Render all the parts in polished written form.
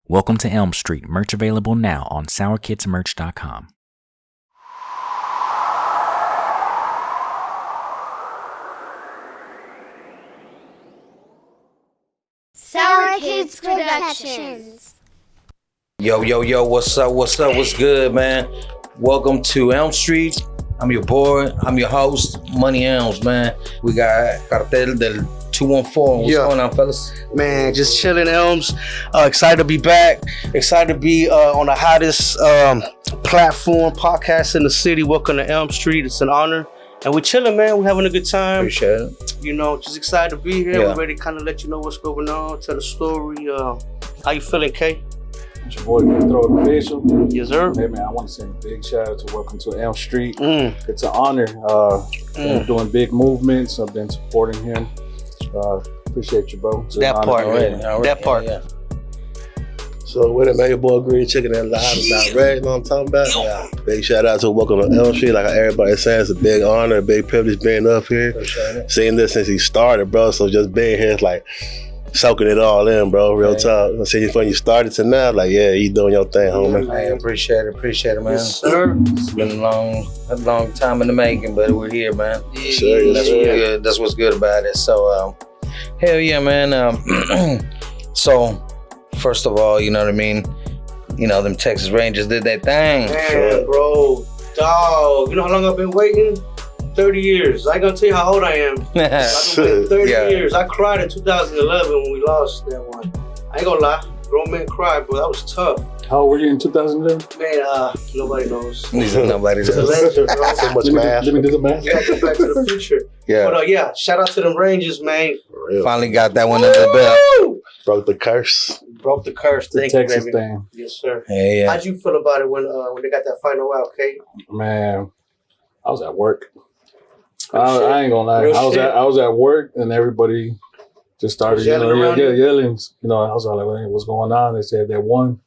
Welcome to Elm Street. Merch available now on sourkidsmerch.com. Sour Kids Productions. Yo, what's up, what's good, man? Welcome to Elm Street. I'm your boy, I'm your host, Money Elms, man. We got Cartel del 214. What's going on, fellas? Man, just chilling, Elms. Excited to be back. Excited to be on the hottest platform podcast in the city. Welcome to Elm Street. It's an honor. And we're chilling, man. We're having a good time. Appreciate it. You know, just excited to be here. Yeah. We're ready to kind of let you know what's going on, tell the story. How you feeling, Kay? It's your boy, Throw Official. Yes, sir. Hey, man, I want to say a big shout out to Welcome to Elm Street. Mm. It's an honor. Been doing big movements. I've been supporting him. Appreciate you, bro. It's an That honor part, to be right? here. That part. Yeah. So with it, man, your boy Green Chicken and Live is not ready, you know what I'm talking about? Yeah. Big shout out to Welcome to Elm Street. Like how everybody's saying, it's a big honor, a big privilege being up here. Seeing this since he started, bro. So just being here is like soaking it all in, bro. Real talk. I see you when you started to now, like, yeah, you doing your thing, homie. Hey, appreciate it, man. Yes, sir. It's been a long time in the making, but we're here, man. Yes, sir, yes, That's sir. what's good. That's what's good about it. So, hell yeah, man. So, first of all, you know what I mean? You know, them Texas Rangers did that thing. Man, bro, dog. You know how long I've been waiting? 30 years. I ain't gonna tell you how old I am. I've been waiting 30 Yeah. years. I cried in 2011 when we lost that one. I ain't gonna lie. Grown man cried, bro. That was tough. How old were you in 2011? Man, nobody knows. Nobody It's a does. legend, bro. So much math. Let me do the math. Back to the future. Yeah. But yeah, shout out to them Rangers, man. For real. Finally got that one under the belt. Woo! Broke the curse. Broke the curse. The Thank Texas you, baby. thing. Yes, sir. Hey, yeah. How'd you feel about it when they got that final out, Kate? Man, I was at work. I ain't gonna lie. Real shit. I was at work and everybody just started Yelling around you? yelling. You know, I was like, hey, what's going on? They said they won.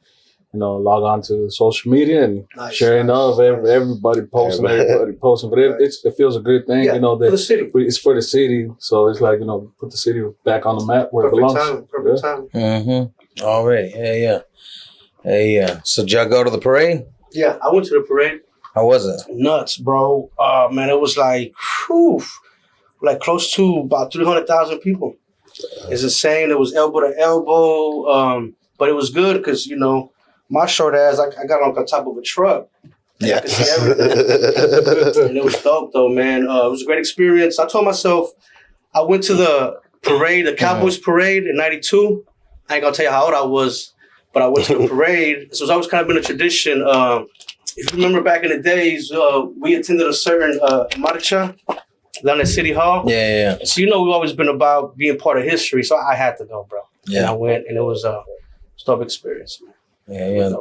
You know, log on to social media and Nice, sharing nice, off. nice. Everybody posting, Yeah, man. everybody posting. But it feels a good thing, Yeah, you know, for the that city. it's for the city. So it's like, you know, put the city back on the map where it Perfect belongs. time. Perfect time. Mm-hmm. All right. Hey, yeah. So did y'all go to the parade? Yeah, I went to the parade. How was it? Nuts, bro. Man, it was like, whew, like close to about 300,000 people. It's insane. It was elbow to elbow, but it was good because, you know, my short ass, I got on top of a truck. Yeah. I could see everything. And it was dope, though, man. It was a great experience. I told myself, I went to the parade, the Cowboys parade in 92. I ain't going to tell you how old I was, but I went to the parade. So it's always kind of been a tradition. If you remember back in the days, we attended a certain marcha down at City Hall. Yeah. So, you know, we've always been about being part of history. So I had to go, bro. And I went, and it was a dope experience, man. Yeah.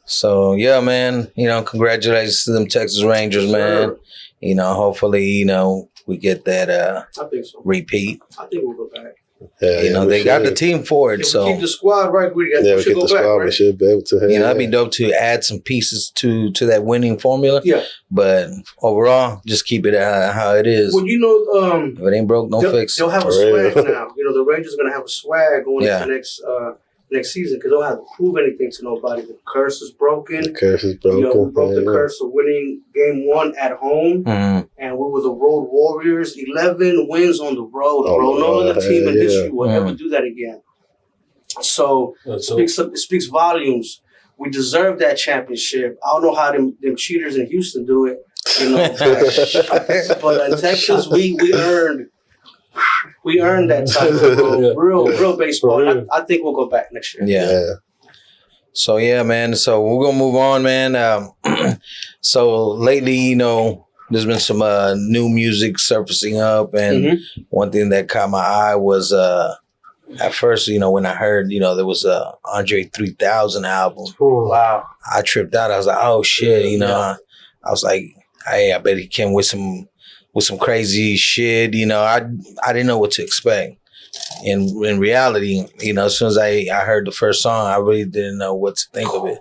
So, yeah, man, you know, congratulations to them Texas Rangers, man. Sure. You know, hopefully, you know, we get that I think so. repeat. I think we'll go back. Yeah, You know, we they got the should. team for it. If we So, keep the squad right, we Yeah, we should get go the back, squad. We right? should be able to. you know, that'd be dope to add some pieces to that winning formula. Yeah. But overall, just keep it how it is. Well, you know, If it ain't broke, no fix. they'll have a For real. swag now. You know, the Rangers are going to have a swag going Yeah. into next season because they don't have to prove anything to nobody. The curse is broken. The curse is You know, we broken. broke the Yeah. curse of winning game 1 at home, Mhm. and we were the road warriors. 11 wins on the road, Oh, bro. No other team in yeah. history will ever Mm. do that again. So So, it speaks volumes. We deserve that championship. I don't know how them cheaters in Houston do it, you know. But in Texas, we earned that title, bro. Yeah. Real baseball. For real. And I think we'll go back next year. Yeah. So yeah, man. So we're gonna move on, man. So lately, you know, there's been some new music surfacing up, and Mhm. one thing that caught my eye was at first, you know, when I heard, you know, there was a Andre 3000 album, Wow. I tripped out. I was like, oh shit, you know. Yeah. I was like, hey, I bet he came with some crazy shit. You know, I didn't know what to expect. In reality, you know, as soon as I heard the first song, I really didn't know what to think of it.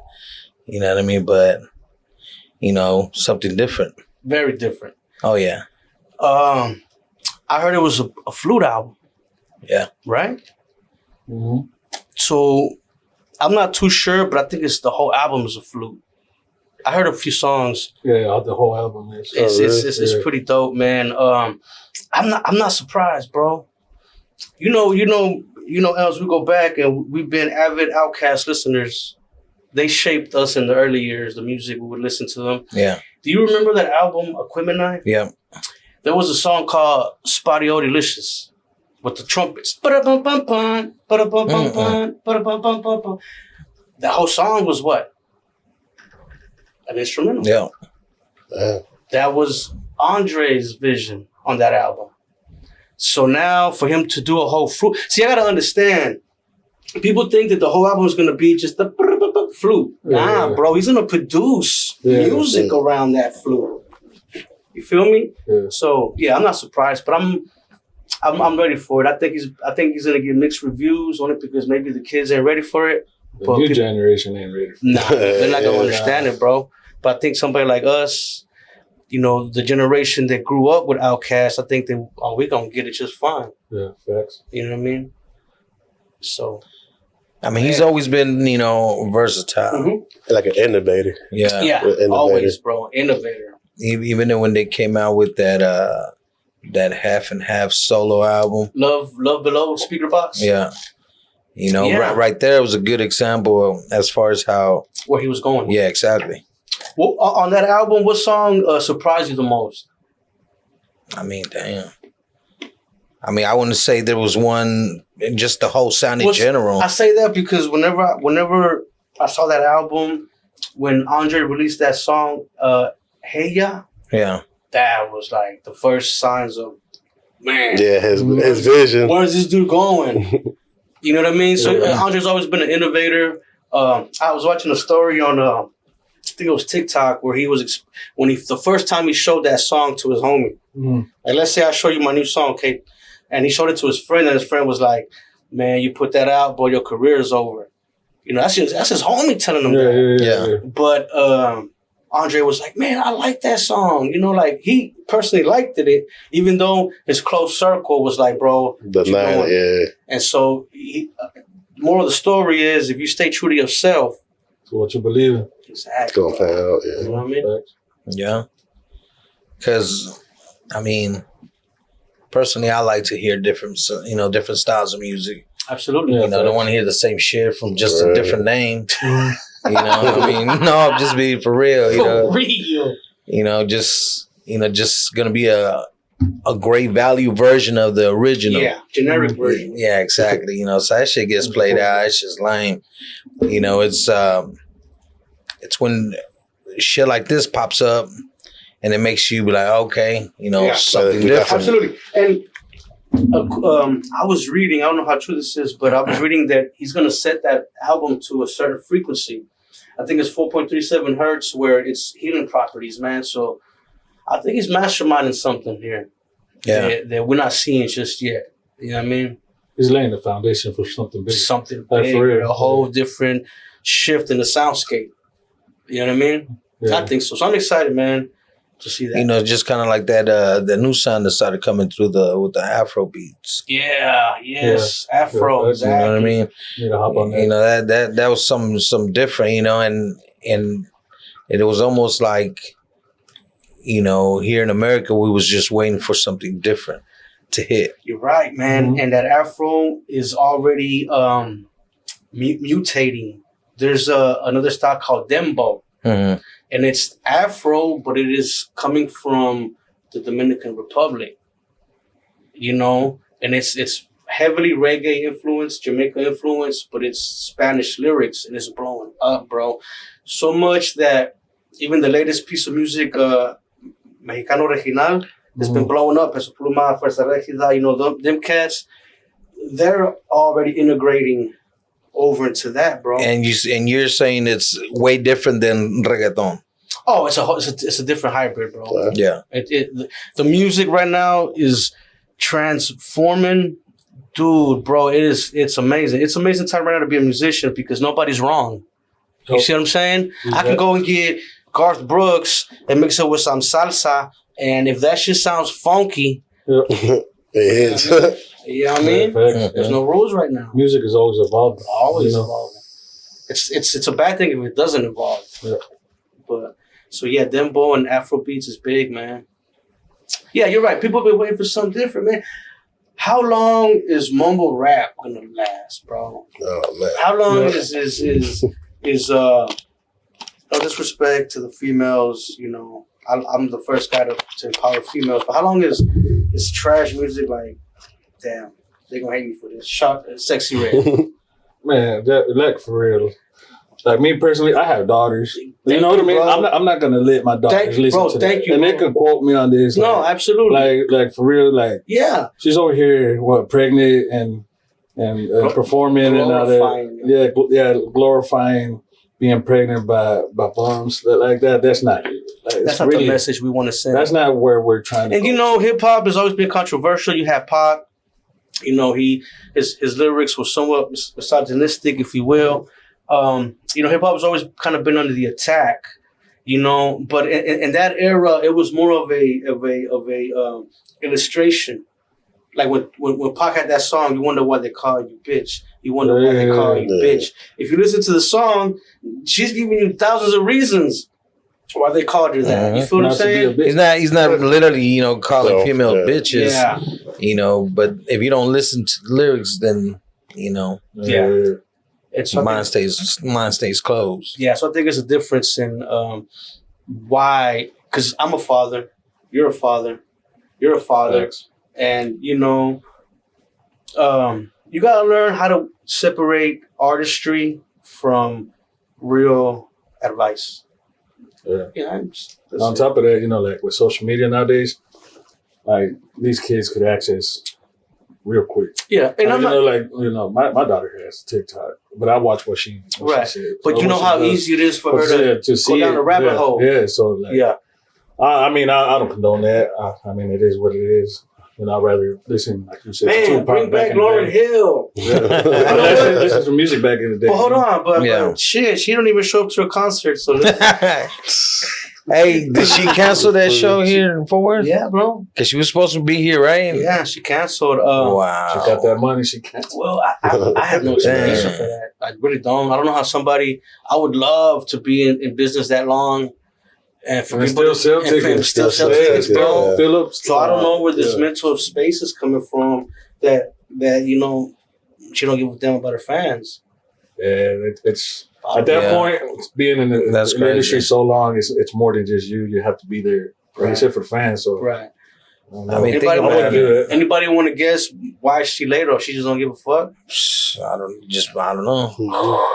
You know what I mean? But, you know, something different. Very different. Oh, yeah. I heard it was a flute album. Yeah. Right? Mhm. So I'm not too sure, but I think it's the whole album is a flute. I heard a few songs. Yeah, the whole album is. It's pretty dope, man. I'm not surprised, bro. You know, Els, we go back and we've been avid Outkast listeners. They shaped us in the early years, the music, we would listen to them. Yeah. Do you remember that album, Equipment Knife? Yeah. There was a song called Spotio Delicious with the trumpets. Ba-da-bum-bum-bum, ba-da-bum-bum-bum, ba-da-bum-bum-bum. That whole song was what? An instrumental. Yeah. That was Andre's vision on that album. So now for him to do a whole flute. See, I got to understand. People think that the whole album is going to be just the flute. Nah, bro. He's going to produce music around that flute. You feel me? Yeah. So, yeah, I'm not surprised. But I'm ready for it. I think he's going to get mixed reviews on it because maybe the kids ain't ready for it. The new generation ain't ready for it. Nah, they're not going to understand it, bro. But I think somebody like us, you know, the generation that grew up with Outkast, I think that we're going to get it just fine. Yeah, facts. You know what I mean? So. I mean, he's always been, you know, versatile. Mm-hmm. Like an innovator. Yeah. Yeah, always, bro. Innovator. Even when they came out with that half and half solo album. Love Below, Speaker Box. Yeah. You know, right there was a good example as far as how... Where he was going. Yeah, exactly. Well, on that album, what song surprised you the most? I mean, damn. I mean, I wouldn't say there was one, just the whole sound in general. I say that because whenever I saw that album, when Andre released that song, Hey Ya, that was like the first signs of, man. Yeah, his vision. Where's this dude going? You know what I mean? So Andre's always been an innovator. I was watching a story on, I think it was TikTok, where he was, the first time he showed that song to his homie. Like, let's say I show you my new song, Kate. And he showed it to his friend, and his friend was like, man, you put that out, boy, your career is over. You know, that's his homie telling him that. Yeah. But Andre was like, man, I like that song. You know, like, he personally liked it, even though his close circle was like, bro, And so, more of the story is, if you stay true to yourself. To what you believe in. Exactly. It's going to pan out, You know what I mean? Yeah. Because, I mean... Personally, I like to hear different styles of music. Absolutely. You know, I don't want to hear the same shit from just a different name. You know what I mean? No, just be for real. You know, just gonna be a great value version of the original. Yeah, generic version. Yeah, exactly. You know, so that shit gets played out. It's just lame. You know, it's when shit like this pops up. And it makes you be like, okay, you know, something different. Absolutely. And I was reading, I don't know how true this is, but I was reading that he's going to set that album to a certain frequency. I think it's 4.37 hertz, where it's healing properties, man. So I think he's masterminding something here that we're not seeing just yet. You know what I mean? He's laying the foundation for something big. Something big, a whole different shift in the soundscape. You know what I mean? Yeah. I think so. So I'm excited, man, to see that. You know, just kind of like that the new sound that started coming through with the Afro beats. Afro. Exactly. You know what I mean? You know, hop on that. You know, that was some different, you know, and it was almost like, you know, here in America we was just waiting for something different to hit. You're right, man. Mm-hmm. And that Afro is already mutating. There's another style called Dembo. Mm-hmm. And it's Afro, but it is coming from the Dominican Republic, you know, and it's heavily reggae influenced, Jamaica influenced, but it's Spanish lyrics, and it's blowing up, bro. So much that even the latest piece of music, Mexicano Regional, has been blowing up. Peso Pluma, Fuerza Regida, you know, them cats, they're already integrating over into that, bro. And you're saying it's way different than reggaeton. Oh, it's a different hybrid, bro. Yeah. The music right now is transforming, dude, bro. It's amazing. It's amazing time right now to be a musician because nobody's wrong. You see what I'm saying? I can go and get Garth Brooks and mix it with some salsa, and if that shit sounds funky, it is. You know what I mean? There's no rules right now. Music is always evolving. Always evolving. it's a bad thing if it doesn't evolve. Yeah. But so yeah, dembow and Afro beats is big, man. Yeah, you're right. People have been waiting for something different, man. How long is mumble rap gonna last, bro? Oh man. How long is no disrespect to the females, you know, I'm the first guy to empower females, but how long is trash music like, damn, they gonna hate me for this. Sexy Red. Man, like for real. Like me personally, I have daughters. You Thank know what I you, mean? bro. I'm not gonna let my daughters listen to thank that. you, and bro. they can quote me on this. No, like, absolutely. like for real, like Yeah. she's over here, pregnant and performing and all Glorifying. that. Yeah, glorifying being pregnant by bums like that. That's not it. Like, That's it's not really, the message we want to send. That's not where we're trying to And go. you know, hip hop has always been controversial. You have Pac, you know, his lyrics were somewhat misogynistic, if you will. You know, hip hop has always kind of been under the attack, you know. But in that era, it was more of a illustration. Like when Pac had that song, you wonder why they call you bitch. You wonder why they call you bitch. If you listen to the song, she's giving you thousands of reasons why they called her that. You feel what I'm saying? He's not literally, you know, calling female bitches. Yeah. You know, but if you don't listen to the lyrics, then you know, It's mine stays closed. Yeah, so I think there's a difference in why, because I'm a father, you're a father, Thanks. and you know, you gotta learn how to separate artistry from real advice. Yeah. Yeah, On top of that, you know, like with social media nowadays, like these kids could access real quick. Yeah, and I'm not, my daughter has TikTok, but I watch what she said. But So you know what how she does. easy it is for her to see go down it, the rabbit hole. Yeah, so like, Yeah, I mean, I don't condone that. I mean, it is what it is. You know, I'd rather listen, like you said, to man, Tupac bring back in the Lauryn day. Hill. Yeah. Listen to music back in the day. But hold on, but Yeah. shit, she don't even show up to a concert. So Hey, did she cancel that show here in Fort Worth? yeah, bro. Because she was supposed to be here, right? Yeah, she canceled. Wow. She got that money. She can't. Well, I have no explanation for that. I really don't. I don't know how somebody. I would love to be in business that long, and for And people still sell and for- tickets. still sell Yeah, tickets, bro. yeah. Phillips. So I don't know where this Yeah. mental space is coming from. That you know, she don't give a damn about her fans. Yeah, it's at that point, being in the, That's in the industry crazy. so long, it's more than just you. You have to be there, like you said, for the fans. So Right. I don't know. I mean, think Anybody about wouldn't do it. that. Anybody want to guess why she laid off? She just don't give a fuck. I don't know.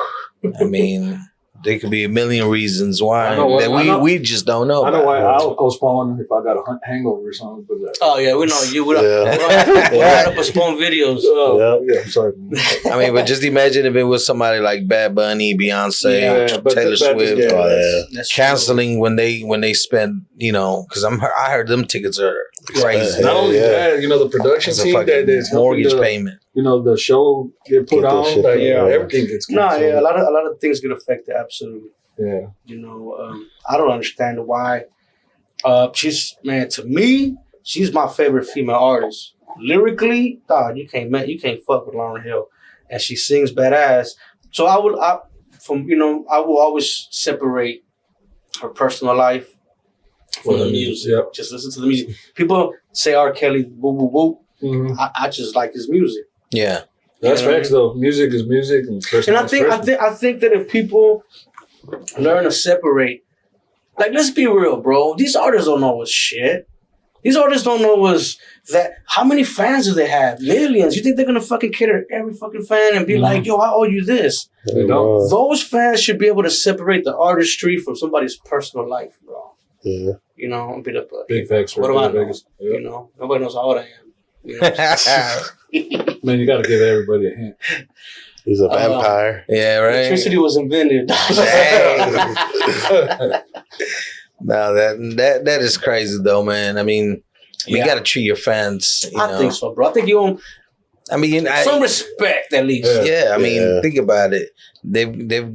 I mean, there could be a million reasons why I know what- that I know- we just don't know. I know why about. I'll postpone if I got a hangover or something. But like, Oh yeah, we know you. We Yeah. had to postpone videos. yeah, I'm sorry. I mean, but just imagine if it was somebody like Bad Bunny, Beyonce, Yeah, but Taylor that- Swift, yeah, Oh, yeah. That's true. canceling when they spend, you know, because I heard them tickets are crazy. Not only Yeah. that, you know, the production It's a team fucking that's mortgage helping the, payment. you know, the show get put Get that on. shit Like, put yeah, on. everything gets No, canceled. yeah, a lot of things get affected. Absolutely. Yeah. You know, I don't understand why. She's to me, she's my favorite female artist. Lyrically, dog, you can't fuck with Lauryn Hill, and she sings badass. So I will always separate her personal life from the music. Yep. Just listen to the music. People say R. Kelly, woo woo woo. Mhm. I just like his music. Yeah. That's You know what I facts, though. Music is music, and And personal is personal. I think that if people learn to separate, like, let's be real, bro. These artists don't know what's shit. These artists don't know what's that. How many fans do they have? Millions. You think they're gonna fucking cater to every fucking fan and be like, yo, I owe you this? They don't. Those fans should be able to separate the artistry from somebody's personal life, bro. Yeah. You know, and be like, Big facts. what right do I there, know? Vegas. You Yep. know, nobody knows how old I am. You know? Man, you got to give everybody a hint. He's a vampire. Yeah, right. Electricity was invented. Dang. No, that is crazy though, man. I mean, you Yeah. got to treat your fans. You I know? think so, bro. I think you own I mean, some respect at least. yeah. I mean, Yeah. think about it. They've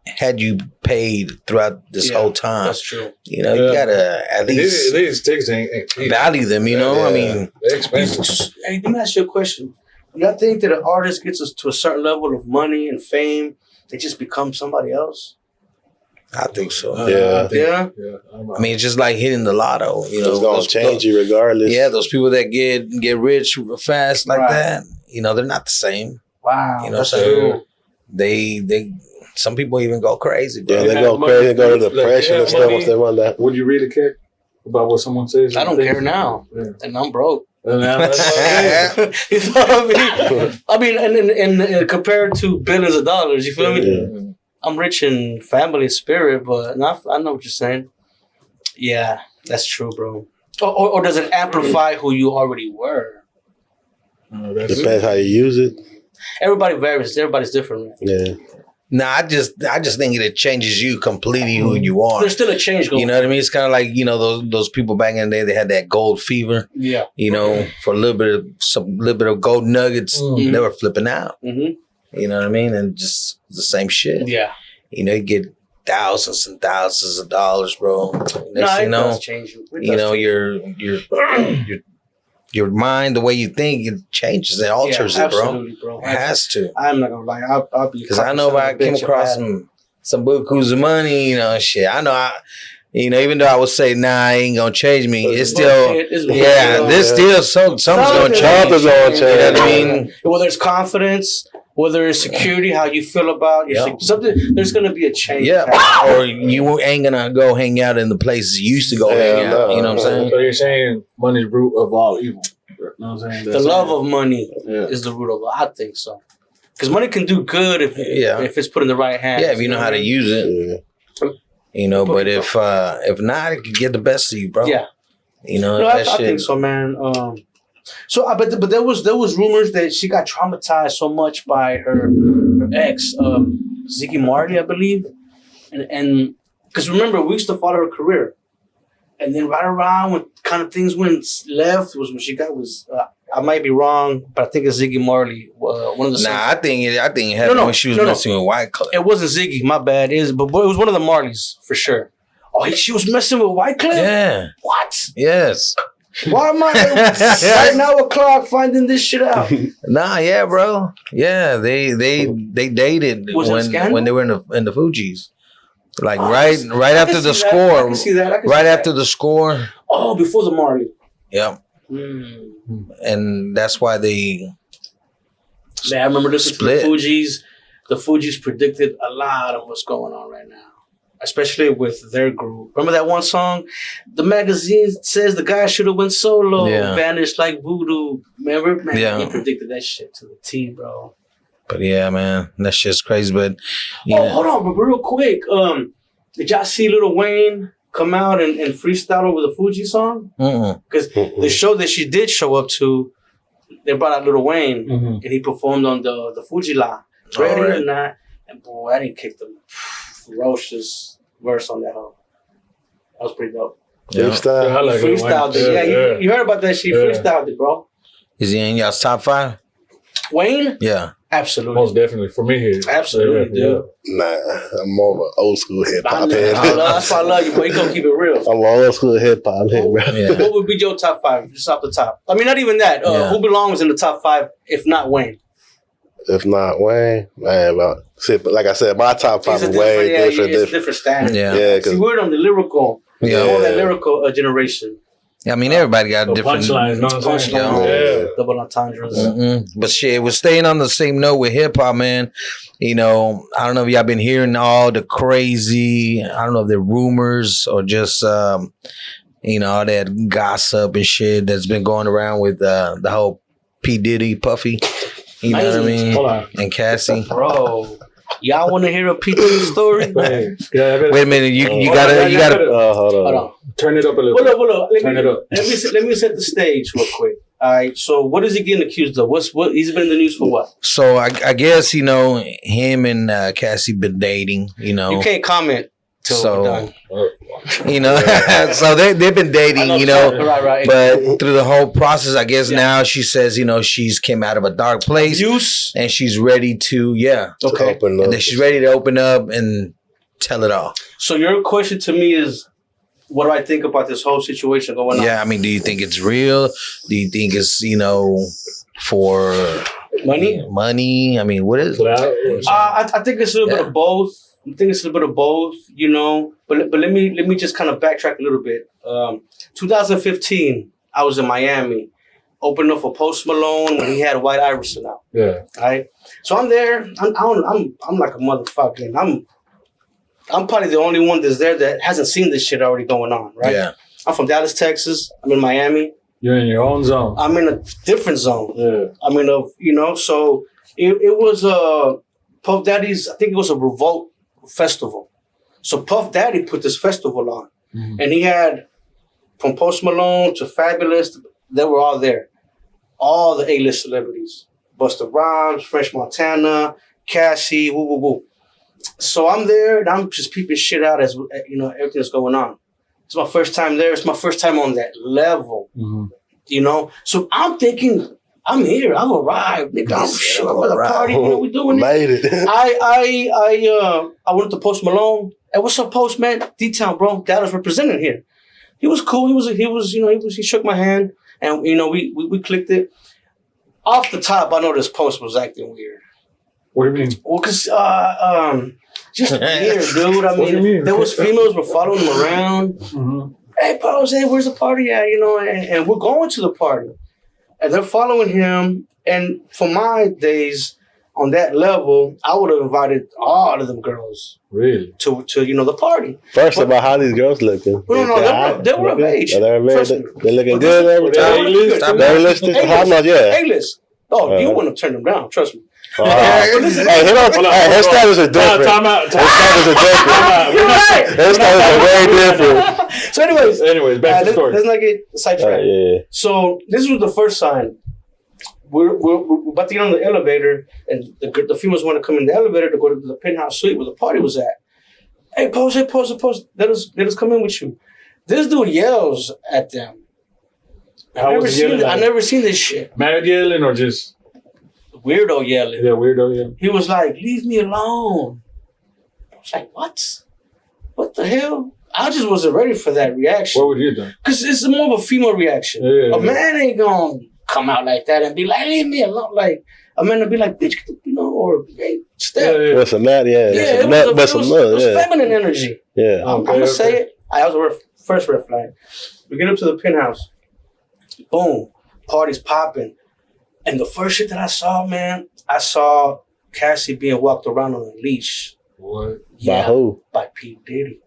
had you paid throughout this Yeah, whole time. That's true. You know, you Yeah. gotta at least These tickets ain't cheap. value them. You know, I mean, They're expensive. Hey, let me ask you a question. y'all think that an artist gets us to a certain level of money and fame, they just become somebody else? I think so. Yeah. Yeah. I mean, it's just like hitting the lotto. You know, It's gonna change you regardless. Yeah, those people that get rich fast like that, you know, they're not the same. Wow. You know what I'm saying? They some people even go crazy, bro. Yeah, they go crazy, go to depression and stuff once they run that. Would you really care about what someone says? I don't care now, and I'm broke. And that's what You know what I mean? I mean, and compared to billions of dollars, you feel me? Yeah. I'm rich in family spirit, but I know what you're saying. Yeah, that's true, bro. Or does it amplify who you already were? Depends how you use it. Everybody varies. Everybody's different. Man. Yeah. Nah, I just think it changes you completely who you are. There's still a change going on. You know what I mean? It's kind of like, you know, those people back in the day, they had that gold fever. Yeah. You know, for a little bit of gold nuggets, they were flipping out. Mm-hmm. You know what I mean? And just the same shit. Yeah. You know, you get thousands and thousands of dollars, bro. Next thing you know, does change you. you know, your mind, the way you think, it changes, it alters it, bro. Bro. It has to. I'm not gonna lie. I'll be Because I know if I came across some bukus of money, you know, shit. I know even though I would say, nah, I ain't gonna change me, it's still, this still something's gonna change. You know what I mean? Whether it's confidence, whether it's security, how you feel about something, there's gonna be a change. Yeah, or you ain't gonna go hang out in the places you used to go hang out. You know what I'm saying? So you're saying money's root of all evil. You know what I'm saying? The love of money is the root of it. I think so. Because money can do good if it's put in the right hands. Yeah, if you know how to use it. You know, but if not, it can get the best of you, bro. Yeah. You know, I think so, man. But there was rumors that she got traumatized so much by her ex, Ziggy Marley, I believe, and because remember we used to follow her career, and then right around when kind of things went left was when she got I might be wrong, but I think it's Ziggy Marley. One of the I think it happened when she was messing with White Club. It wasn't Ziggy, my bad. But it was one of the Marleys for sure. Oh, she was messing with White Club? Yeah. What? Yes. Why am I right now o'clock finding this shit out? Nah, yeah, bro. Yeah, they dated when they were in the Fugees. Like right after the score. I can see that. Right after the score. Oh, before the Marley. Yep. And that's why they I remember this split. The Fugees. The Fugees predicted a lot of what's going on right now, especially with their group. Remember that one song? The magazine says the guy should have went solo, vanished like voodoo. Remember? Man, he predicted that shit to the T, bro. But yeah, man, that shit's crazy. But hold on, but real quick, did y'all see Lil Wayne come out and freestyle over the Fuji song? Because the show that she did show up to, they brought out Lil Wayne and he performed on the Fuji La. Ready or not, and boy, I didn't kick the ferocious verse on that hoe. That was pretty dope. Freestyle. Yeah, I like freestyled it. Yeah, you heard about that shit. Freestyled it, bro. Is he in y'all's top 5? Wayne? Yeah. Absolutely. Most definitely. For me, absolutely, dude. Nah, I'm more of an old school hip hop head. That's why I love you, boy. You gonna keep it real. I'm an old school hip hop head, bro. Yeah. What would be your top 5? Just off the top. I mean, not even that. Who belongs in the top 5 if not Wayne? If not Wayne, man, like I said, my top 5 is way different. It's different standard. Yeah. See, we're on the lyrical. Yeah. All that lyrical generation. I mean, everybody got different punchlines. Double entendres. But shit, we're staying on the same note with hip hop, man. You know, I don't know if y'all been hearing all the crazy, I don't know if they're rumors or just, all that gossip and shit that's been going around with the whole P. Diddy, Puffy. You know what I mean? Hold on. And Cassie. Bro. Y'all want to hear a P. Diddy story? Wait a minute, you gotta. Hold on. Turn it up a little. Hold up. Turn it up. Let me set the stage real quick. All right. So what is he getting accused of? What he's been in the news for? What? So I guess him and Cassie been dating. You can't comment till we're done. So they've been dating. Right. But through the whole process, I guess now she says she's came out of a dark place and she's ready to open up. And then she's ready to open up and tell it all. So your question to me is, what do I think about this whole situation going on? Yeah, I mean, do you think it's real? Do you think it's, for Money? Yeah, money. I mean, what is it? Clout? I think it's a little bit of both. I think it's a little bit of both, you know. But let me just kind of backtrack a little bit. 2015, I was in Miami, opening up for Post Malone when he had White Iverson out. Yeah. Right. So I'm there. I'm like a motherfucking. I'm probably the only one that's there that hasn't seen this shit already going on. Right. Yeah. I'm from Dallas, Texas. I'm in Miami. You're in your own zone. I'm in a different zone. Yeah. I mean, you know, so it was Puff Daddy's, I think it was a Revolt festival. So Puff Daddy put this festival on. Mm-hmm. And he had, from Post Malone to Fabulous, they were all there. All the A-list celebrities. Busta Rhymes, French Montana, Cassie, woo, woo, woo. So I'm there, and I'm just peeping shit out as, you know, everything's going on. It's my first time there. It's my first time on that level, you know? So I'm thinking, I'm here. I've arrived. Nigga, I'm sure for the party. You know, we doing it. Made it. I went to Post Malone. Hey, what's up, Post, man? D-Town, bro. Dad was representing here. He was cool. He shook my hand, and, you know, we clicked it. Off the top, I noticed Post was acting weird. What do you mean? Well, cause just weird, dude. I mean, there was females were following him around. Mm-hmm. Hey, Post, hey, where's the party at? You know, and we're going to the party, and they're following him. And for my days on that level, I would have invited all of them girls Really? to you know the party. First of all, how these girls looking? No, they were of age. They're Trust me. looking But good this- every time. A-list? They listed. How much? Yeah. A-list. Oh, you wouldn't have turned them down. Trust me. Hey, his standards are different. Time out. His standards are different. You're right. His standards are very different. So, anyways, Back to the story. let's not get sidetracked. Yeah. So this was the first sign. We're about to get on the elevator, and the females want to come in the elevator to go to the penthouse suite where the party was at. Hey, Post, let us come in with you. This dude yells at them. How was he yelling? I never seen this shit. Mad yelling or just Weirdo yelling. weirdo yelling? He was like, "Leave me alone." I was like, "What? What the hell?" I just wasn't ready for that reaction. What would you have done? Because it's more of a female reaction. Yeah. A man ain't gonna come out like that and be like, "Leave me alone." Like, a man would be like, "Bitch, you know," or "Hey, step." Yeah. With some mad, yeah. Yeah, it was feminine energy. Yeah. I'm gonna say it. I was the first red flag. We get up to the penthouse. Boom. Party's popping. And the first shit that I saw, man, I saw Cassie being walked around on a leash. What? By who? By P. Diddy.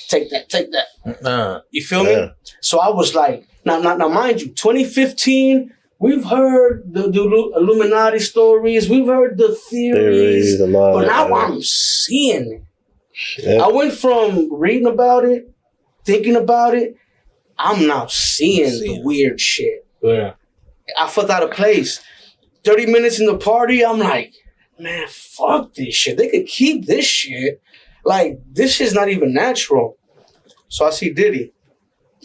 Take that. You feel Yeah. me? So I was like, now, mind you, 2015, we've heard the Illuminati stories, we've heard the theories, and but all now that. I'm seeing it. Shit. I went from reading about it, thinking about it, I'm now seeing the weird shit. Yeah. I felt out of place. 30 minutes in the party, I'm like, man, fuck this shit. They could keep this shit. Like, this shit's not even natural. So I see Diddy.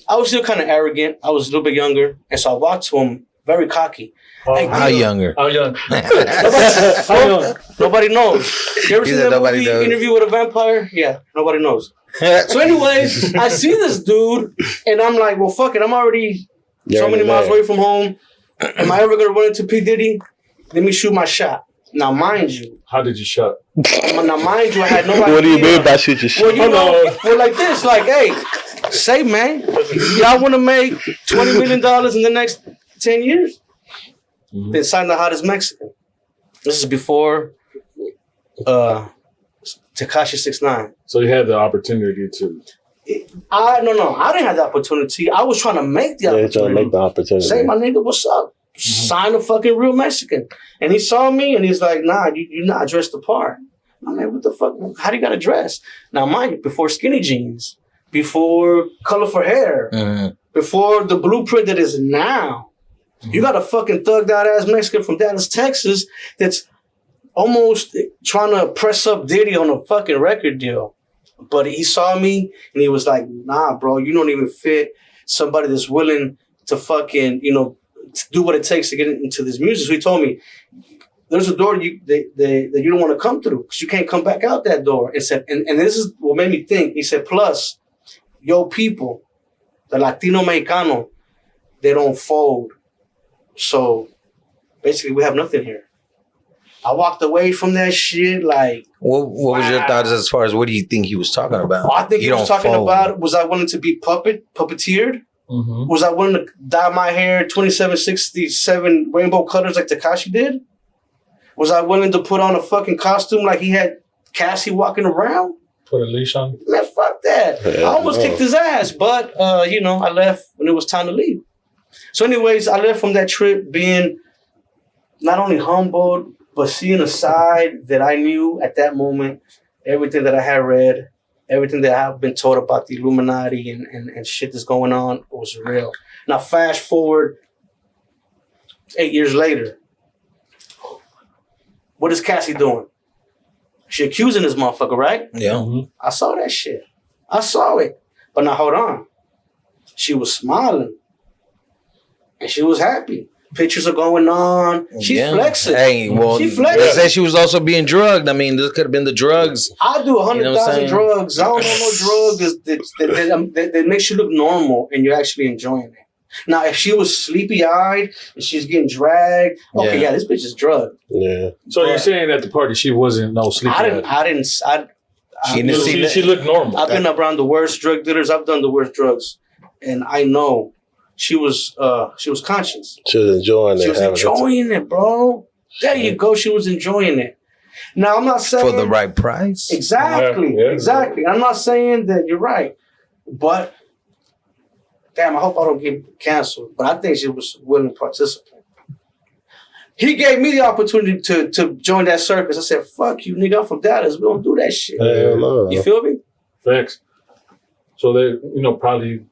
I was still kind of arrogant. I was a little bit younger. And so I walked to him, very cocky. Hey, How younger? How young? How young? Nobody knows. You ever He seen said that nobody movie, knows. Interview with a Vampire? Yeah, nobody knows. So anyways, I see this dude, and I'm like, well, fuck it. I'm already so many miles away from home. Am I ever going to run into P. Diddy? Let me shoot my shot. Now, mind you. How did you shot? Now, mind you, I had no idea. What do you mean by shoot your shit? Well, you know, we're like this. Like, hey, say, man, y'all want to make $20 million in the next 10 years? Mm-hmm. Then sign the hottest Mexican. This is before Tekashi 6ix9ine. So you had the opportunity to. I didn't have the opportunity. I was trying to make the Yeah, opportunity. trying to make the opportunity. Say, my nigga, what's up? Sign a fucking real Mexican. And he saw me and he's like, nah, you're not dressed the part. I'm like, what the fuck? How do you got to dress? Now, mind you, before skinny jeans, before colorful hair, before the blueprint that is now, you got a fucking thugged out ass Mexican from Dallas, Texas that's almost trying to press up Diddy on a fucking record deal. But he saw me and he was like, nah, bro, you don't even fit somebody that's willing to fucking, do what it takes to get into this music. So he told me, there's a door that you don't want to come through because you can't come back out that door. It said, and this is what made me think. He said, plus, yo people, the Latino Mexicano, they don't fold. So basically we have nothing here. I walked away from that shit like. What was your thoughts as far as what do you think he was talking about? I think he was talking about, was I willing to be puppeteered? Mm-hmm. Was I willing to dye my hair 2767 rainbow colors like Tekashi did? Was I willing to put on a fucking costume like he had Cassie walking around? Put a leash on? Man, fuck that. I almost kicked his ass, but, I left when it was time to leave. So anyways, I left from that trip being not only humbled, but seeing a side that I knew at that moment, everything that I had read, everything that I've been told about the Illuminati and shit that's going on was real. Now, fast forward 8 years later. What is Cassie doing? She accusing this motherfucker, right? Yeah. Mm-hmm. I saw that shit. I saw it. But now, hold on. She was smiling. And she was happy. Pictures are going on. She's flexing. Hey, well, she flexing. they said she was also being drugged. I mean, this could have been the drugs. I do 100,000 drugs. I don't know no drug that makes you look normal and you're actually enjoying it. Now, if she was sleepy-eyed and she's getting dragged, okay, yeah, this bitch is drugged. Yeah. So you're saying at the party she wasn't sleepy-eyed? She looked normal. I've been around the worst drug dealers. I've done the worst drugs. And I know she was conscious. She was enjoying it. She was enjoying it, bro. There you go. She was enjoying it. Now, I'm not saying... For the right price. Exactly. Yeah. Exactly. I'm not saying that you're right. But, damn, I hope I don't get canceled. But I think she was willing to participate. He gave me the opportunity to join that circus. I said, fuck you, nigga. I'm from Dallas. We don't do that shit. Hell no. You feel me? Thanks. So they, probably...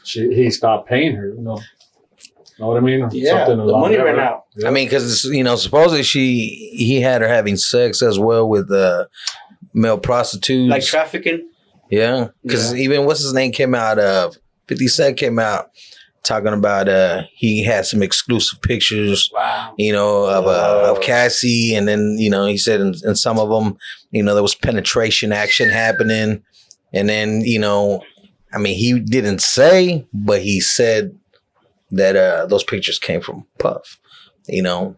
he stopped paying her, Know what I mean? Yeah, something the money ran out. Yeah. I mean, because, supposedly he had her having sex as well with male prostitutes. Like trafficking? Yeah. Because even what's his name came out of, 50 Cent came out talking about he had some exclusive pictures, of Cassie. And then, he said in some of them, there was penetration action happening. And then, I mean, he didn't say, but he said that those pictures came from Puff, No,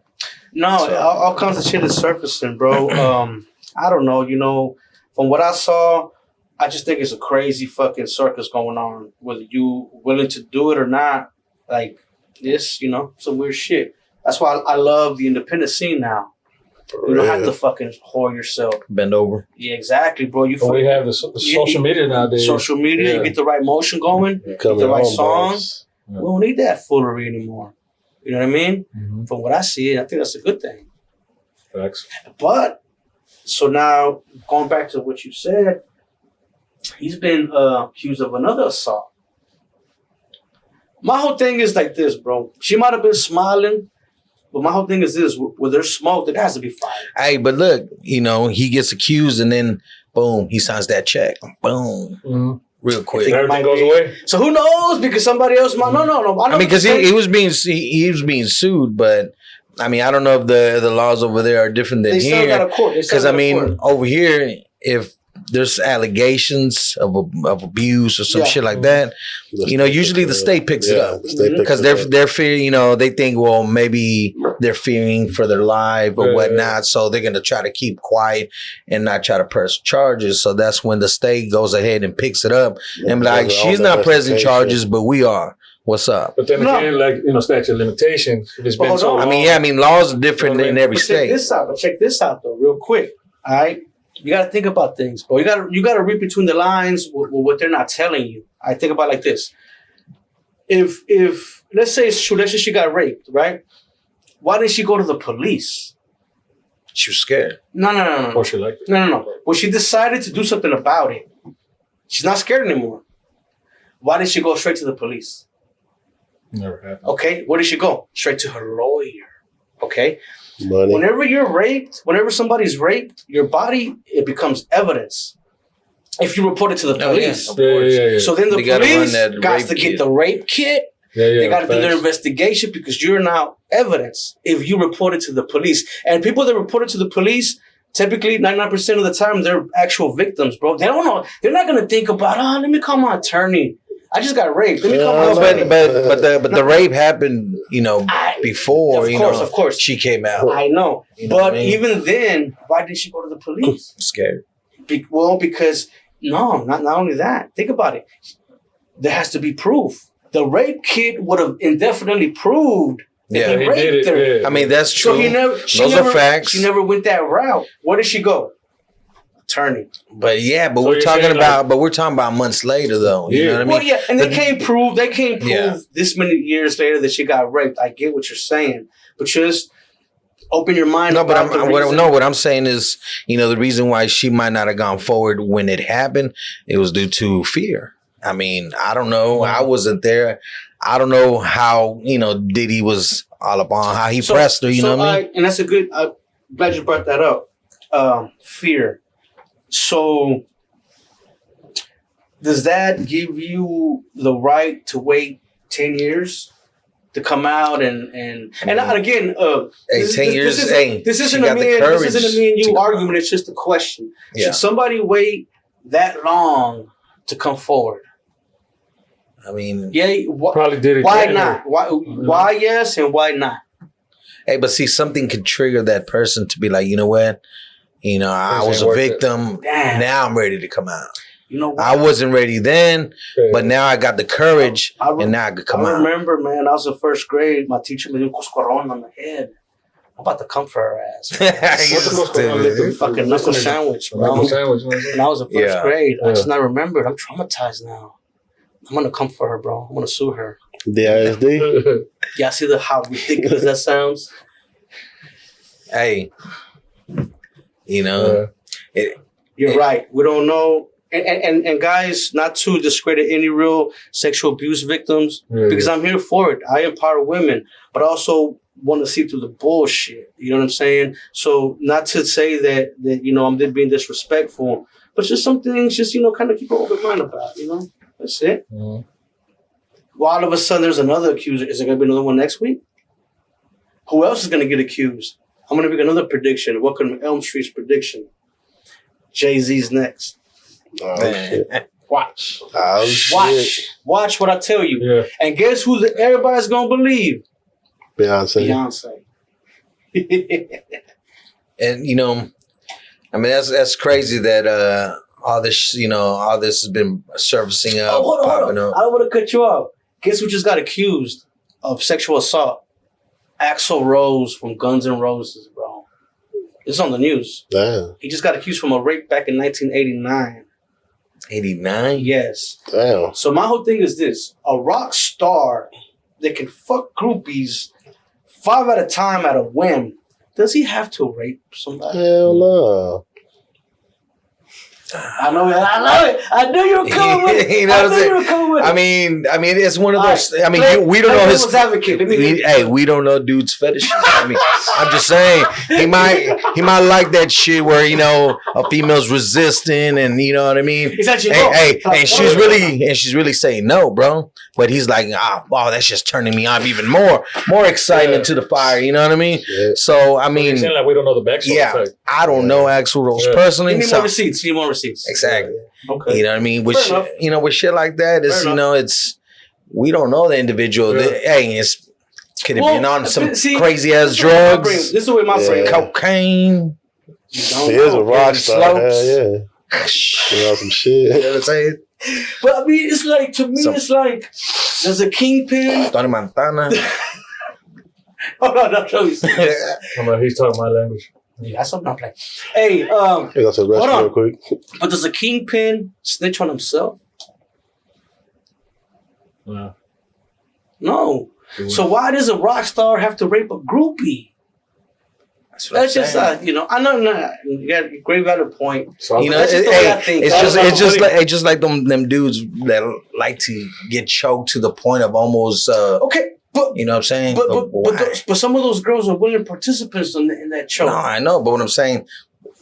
so. all kinds of shit is surfacing, bro. I don't know, from what I saw, I just think it's a crazy fucking circus going on. Whether you willing to do it or not, like this, some weird shit. That's why I love the independent scene now. You don't have to fucking whore yourself. Bend over. Yeah, exactly, bro. We have the social media nowadays. Social media, you get the right motion going, get the right song. We don't need that foolery anymore. You know what I mean? Mm-hmm. From what I see, I think that's a good thing. Facts. But, so now, going back to what you said, he's been accused of another assault. My whole thing is like this, bro. She might have been smiling, but my whole thing is this: where there's smoke, there has to be fire. Hey, but look, he gets accused, and then boom, he signs that check. Boom, real quick. Everything goes away. So who knows? Because somebody else might. No. I mean, because he was being sued, but I mean, I don't know if the laws over there are different than here. They still got a court. Because I mean, over here, if there's allegations of abuse or some shit like that, usually the state picks it up because they're fearing, they think, well, maybe they're fearing for their life or whatnot, so they're gonna try to keep quiet and not try to press charges. So that's when the state goes ahead and picks it up and be like, she's not pressing charges, but we are. What's up? But then again, statute of limitations. It's been so long. I mean, laws are different in every state. Check this out though, real quick. All right. You got to think about things, bro. You got to read between the lines with what they're not telling you. I think about it like this. If let's say it's true, let's say she got raped, right? Why didn't she go to the police? She was scared. No. Or she liked it. No. Well, she decided to do something about it. She's not scared anymore. Why didn't she go straight to the police? Never happened. Okay, where did she go? Straight to her lawyer. Okay? Money. Whenever somebody's raped, your body, it becomes evidence. If you report it to the police. Yeah. So then the police got to get the rape kit. They got to do their investigation because you're now evidence if you report it to the police. And people that report it to the police, typically 99% of the time, they're actual victims, bro. They don't know. They're not going to think about, let me call my attorney. I just got raped. Let me come No, on. but the rape happened, before Of course. she came out. I know. You know what But I mean? even then, why did she go to the police? Scared. Because not only that. Think about it. There has to be proof. The rape kit would have indefinitely proved that Yeah, he raped her. I mean, that's true. So Those are facts. She never went that route. Where did she go? Attorney. But yeah, but So we're you're talking saying, about, but we're talking about months later, though. You Yeah. know what I mean? Well, yeah, and they The- can't prove Yeah. this many years later that she got raped. I get what you're saying, but just open your mind. No, but about the reason. what I'm saying is, the reason why she might not have gone forward when it happened, it was due to fear. I mean, I don't know. I wasn't there. I don't know how, Diddy was all up on how he pressed her, you know what I mean? And that's a good, I'm glad you brought that up. Fear. So, does that give you the right to wait 10 years to come out and again, Hey, 10 years, this she isn't got a the me courage and you to- argument. It's just a question. Yeah. Should somebody wait that long to come forward? I mean, Yeah. Probably did it. Why January. not? Why yes and why not? hey, but see, something could trigger that person to be like, you know what? I This was ain't a worth it. victim. Damn. Now I'm ready to come out. You know what? I wasn't ready then, Yeah. but now I got the courage, I and now I could come I out. remember, man, I was in first grade. My teacher me dio un coscorrón on the head. I'm about to come for her ass. Fucking knuckle sandwich, bro. Knuckle sandwich. You know what I'm saying? When I was in first Yeah. grade, I Yeah. just not remembered. I'm traumatized now. I'm gonna come for her, bro. I'm gonna sue her. DISD. Y'all see how ridiculous that sounds? Hey, Yeah. You're right. We don't know. And guys, not to discredit any real sexual abuse victims, Yeah. because I'm here for it. I empower women, but I also want to see through the bullshit. You know what I'm saying? So not to say that I'm being disrespectful, but just some things, just kind of keep an open mind about. That's it. Mhm. Well, all of a sudden, there's another accuser. Is there going to be another one next week? Who else is going to get accused? I'm going to make another prediction. Welcome to Elm Street's prediction. Jay-Z's next. Oh, shit. Watch. Oh, shit. Watch what I tell you. Yeah. And guess who everybody's going to believe? Beyonce. Beyonce. and I mean that's crazy that all this has been surfacing up, Hold popping on. up. I don't want to cut you off. Guess who just got accused of sexual assault? Axl Rose from Guns N' Roses, bro. It's on the news. Damn. He just got accused from a rape back in 1989. 89. Damn. Yes. So my whole thing is this: a rock star that can fuck groupies 5 at a time at a whim. Does he have to rape somebody? Hell no. I know it. I love it. I knew you were coming with it. You know I what I'm knew saying? you were coming with it. I mean, it's one of All those. right. I mean, Play- we don't play know his. devil's advocate. Let me- We don't know dude's fetishes. I mean, I'm just saying he might like that shit where a female's resisting and you know what I mean. He's actually And she's really saying no, bro. But he's like, wow, that's just turning me on even more excitement to the fire. You know what I mean? Yeah. So I You're mean, saying like we don't know the backstory. yeah, Type. I don't know Axl Rose Yeah. personally. Give me So more receipts. Give me more receipts. exactly. Okay. You know what I mean? With Fair enough. shit, with shit like that, it's Fair enough. it's we don't know the individual. Yeah. Could have been on some see, crazy ass this is the way my brain- drugs, This is the way my Yeah. brain. cocaine. You She don't is a know. rock the star. slopes. Hell yeah. You know some You shit. know what I'm saying? But I mean, it's like to me, Some- it's like there's a kingpin. Tony Montana. Hold on, I'll show you. He's talking my language. Yeah, that's something I'm playing. Hey, Hey, go to the Hold restroom on. real quick. but does a kingpin snitch on himself? Yeah. No. So why does a rock star have to rape a groupie? That's what I'm That's just saying. I know you got a great valid point. So That's just the way I think. It's just like them dudes that like to get choked to the point of almost. Okay, but You know what I'm saying? but some of those girls are willing participants in that choke. No, I know, but what I'm saying,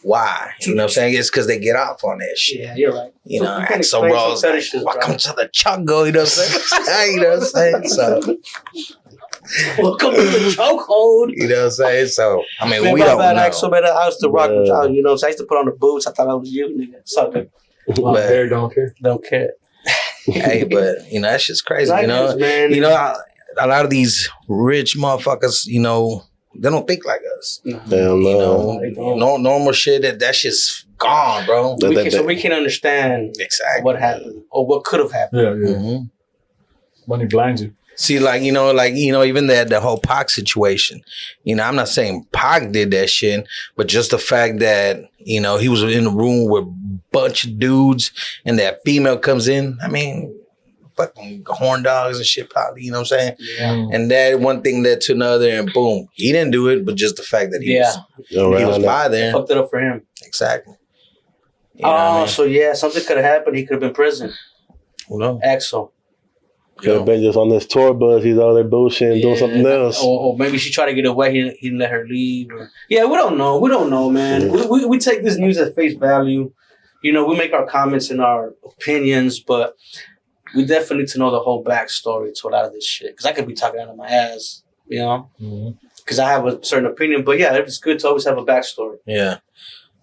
why? You know what I'm saying? It's because they get off on that shit. Yeah, you're right. You So know, you can Axl explain some Rose, like, fetishes, welcome bro. to the jungle, you know what I'm saying? You know what I'm saying? So, Welcome to the chokehold. you know what I'm saying? So, I mean, Man, we my don't bad, know. Axl, man. I used to rock with Yeah. y'all, so I used to put on the boots. I thought I was you, nigga. So good. my hair don't care. Don't care. Hey, but you know that shit's crazy. Like You know, this, man. you know, a lot of these rich motherfuckers, you know, they don't think like us. Damn, You no. know, no normal shit. That shit's gone, bro. So we can understand Exactly what happened or what could have happened. Yeah. Mm-hmm. Money blinds you. See, like even the whole Pac situation. You know, I'm not saying Pac did that shit, but just the fact that you know he was in the room with a bunch of dudes, and that female comes in. I mean, fucking horn dogs and shit, probably. You know what I'm saying? Yeah. And that one thing led to another, and boom, he didn't do it, but just the fact that he was by there. Fucked it up for him. Exactly. You know what I mean? So yeah, something could have happened. He could have been in prison. Who knows? Axel. Could have been just on this tour bus. He's out there bullshitting, doing something else. Or maybe she tried to get away. He didn't let her leave. Yeah, we don't know. We don't know, man. We take this news at face value. You know, we make our comments and our opinions, but we definitely need to know the whole backstory to a lot of this shit. Because I could be talking out of my ass, you know? Because I have a certain opinion. But yeah, it's good to always have a backstory. Yeah.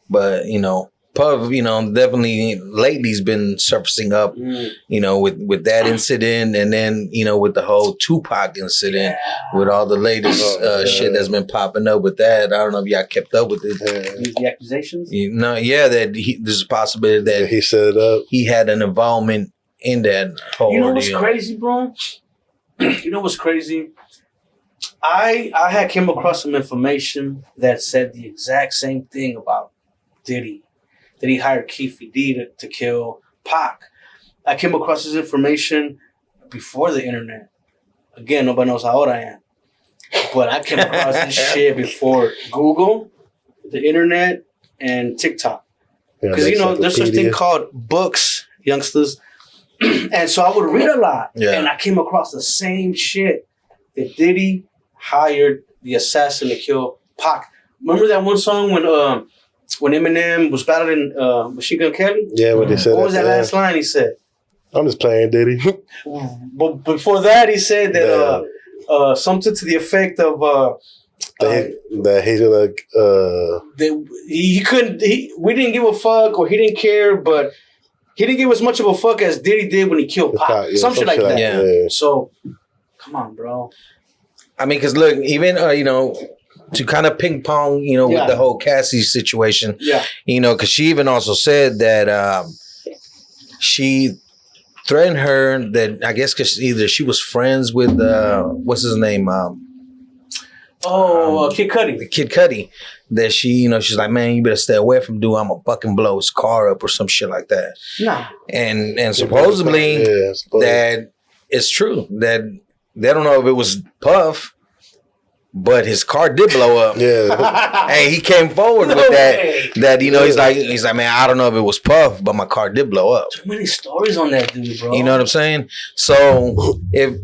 But, you know, Puff, you know, definitely lately's been surfacing up, you know, with that incident, and then, you know, with the whole Tupac incident, with all the latest shit that's been popping up with that. I don't know if y'all kept up with it. The accusations? You know, yeah, that there's a possibility that He set it up. he had an involvement in that whole You know what's ordeal. crazy, bro? You know what's crazy? I had came across some information that said the exact same thing about Diddy. That he hired Keefe D to kill Pac. I came across this information before the internet. Again, nobody knows how old I am. But I came across this shit before Google, the internet, and TikTok. Because, you know, there's such thing called books, youngsters. And so I would read a lot. Yeah. And I came across the same shit that Diddy hired the assassin to kill Pac. Remember that one song when Eminem was battling Machine Gun Kelly? Yeah, what they said. What was that last line he said? I'm just playing, Diddy. But before that, he said that something to the effect of that he's gonna. that he couldn't. We didn't give a fuck, or he didn't care, but he didn't give as much of a fuck as Diddy did when he killed Pac. Some shit like that. Yeah. So, come on, bro. I mean, because look, even, you know, to kind of ping pong, you know, with the whole Cassie situation, you know, because she even also said that she threatened her that, I guess, because either she was friends with, what's his name? Kid Cudi. Kid Cudi. That she, you know, she's like, man, you better stay away from dude. I'm gonna fucking blow his car up or some shit like that. Nah. And supposedly that it's true. That they don't know if it was Puff, but his car did blow up. Yeah. Hey, he came forward with that. That, you know, he's like, man, I don't know if it was Puff, but my car did blow up. Too many stories on that dude, bro. You know what I'm saying? So if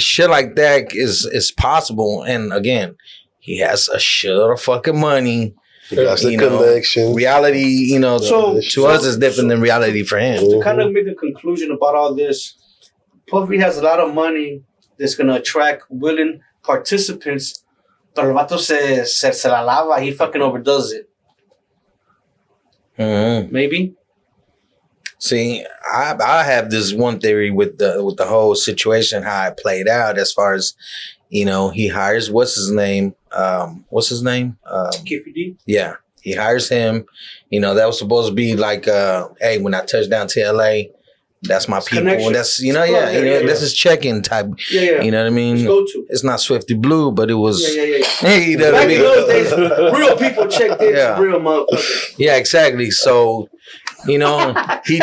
shit like that is possible, and again, he has a shit of fucking money. He got the you know, connection. reality, you know, So- to us is different than reality for him. To kind of make a conclusion about all this, Puffy has a lot of money that's going to attract willing participants. But el vato se la lava. He fucking overdoes it. Mm-hmm. Maybe. See, I have this one theory with the whole situation, how it played out, as far as, you know, he hires what's his name? Kiffy D. Yeah, he hires him. You know, that was supposed to be like, hey, when I touch down to LA, that's my people. Connection. That's, you know, this is check-in type. Yeah. You know what I mean? Go to. It's not Swifty Blue, but it was. Yeah. Hey, you know what I Back in mean? those days, real people checked in. Yeah. Real motherfuckers. Yeah, exactly. So, you know, he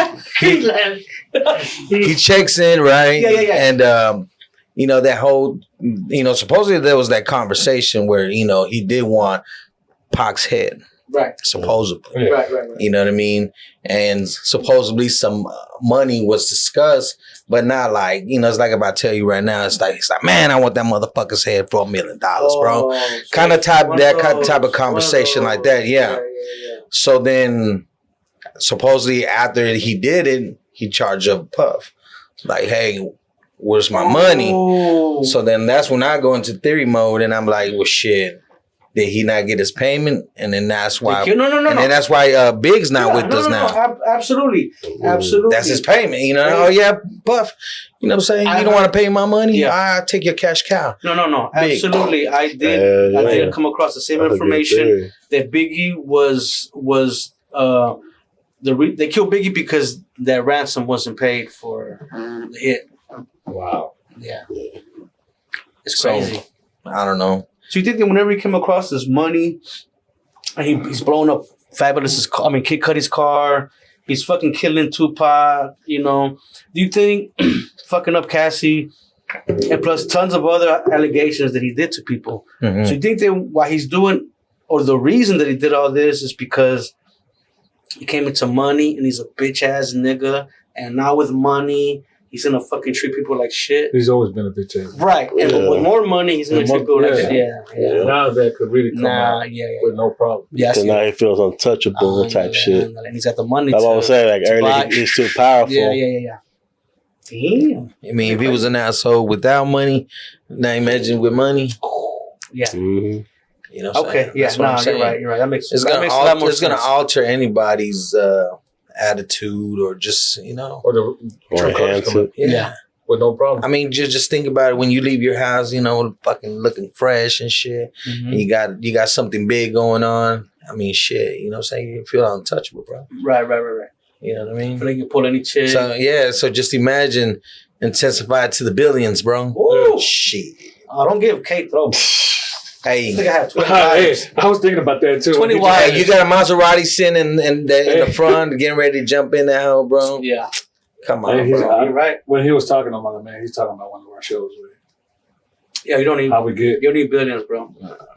checks in, right? Yeah. And you know, that whole, you know, supposedly there was that conversation where, you know, he did want Pac's head. Right. Supposedly. Right. You know what I mean? And supposedly some money was discussed, but not like, you know, it's like if I tell you right now, it's like, man, I want that motherfucker's head for $1 million, bro. Kind of type of conversation like that. Yeah. So then supposedly after he did it, he charged up Puff. Like, hey, where's my money? So then that's when I go into theory mode and I'm like, well, shit, Did he not get his payment? And then that's why. No. And then that's why Big's not with us now. Absolutely. That's his payment. You know. Oh yeah, Buff. You know what I'm saying? You don't want to pay my money? Yeah. I'll take your cash cow. No. Big. Absolutely. I did come across the same information that Biggie was they killed Biggie because that ransom wasn't paid for the hit. Wow. Yeah. It's crazy. I don't know. So you think that whenever he came across this money, and he's blowing up Fabulous's car, Kid Cudi's car, he's fucking killing Tupac, you know. Do you think fucking up Cassie, and plus tons of other allegations that he did to people. Mm-hmm. So you think that why he's doing, or the reason that he did all this is because he came into money and he's a bitch ass nigga, and now with money, he's gonna fucking treat people like shit. He's always been a bitch ass. Right. And with more money, he's gonna treat people like shit. Yeah. Now that could really come out with no problem. Yeah. So now he feels untouchable type shit. And he's got the money. That's what I'm saying. Like earlier, he's too powerful. Yeah. Damn. I mean, if he was an asshole without money, now imagine with money. Yeah. Mm-hmm. You know what I'm saying? Yeah. That's what I'm saying. You're right. That makes It's a lot more sense. gonna alter anybody's attitude or just, you know. Or enhance it. Yeah. With no problem. I mean, just think about it. When you leave your house, you know, fucking looking fresh and shit. Mm-hmm. And you got something big going on. I mean, shit. You know what I'm saying? You feel untouchable, bro. Right. You know what I mean? I feel like you pull any chick. So just imagine intensified to the billions, bro. Ooh. Shit. Oh, don't give Kate throw. Hey. I think I have 20 Hey, wives. I was thinking about that too. 20 wives. Hey, you got a Maserati sitting in the front, getting ready to jump in that hole, bro. Yeah. Come on, Hey, bro. You're right. When he was talking about man, he's talking about one of our shows. Yeah, you don't need. How we get? You don't need billions, bro.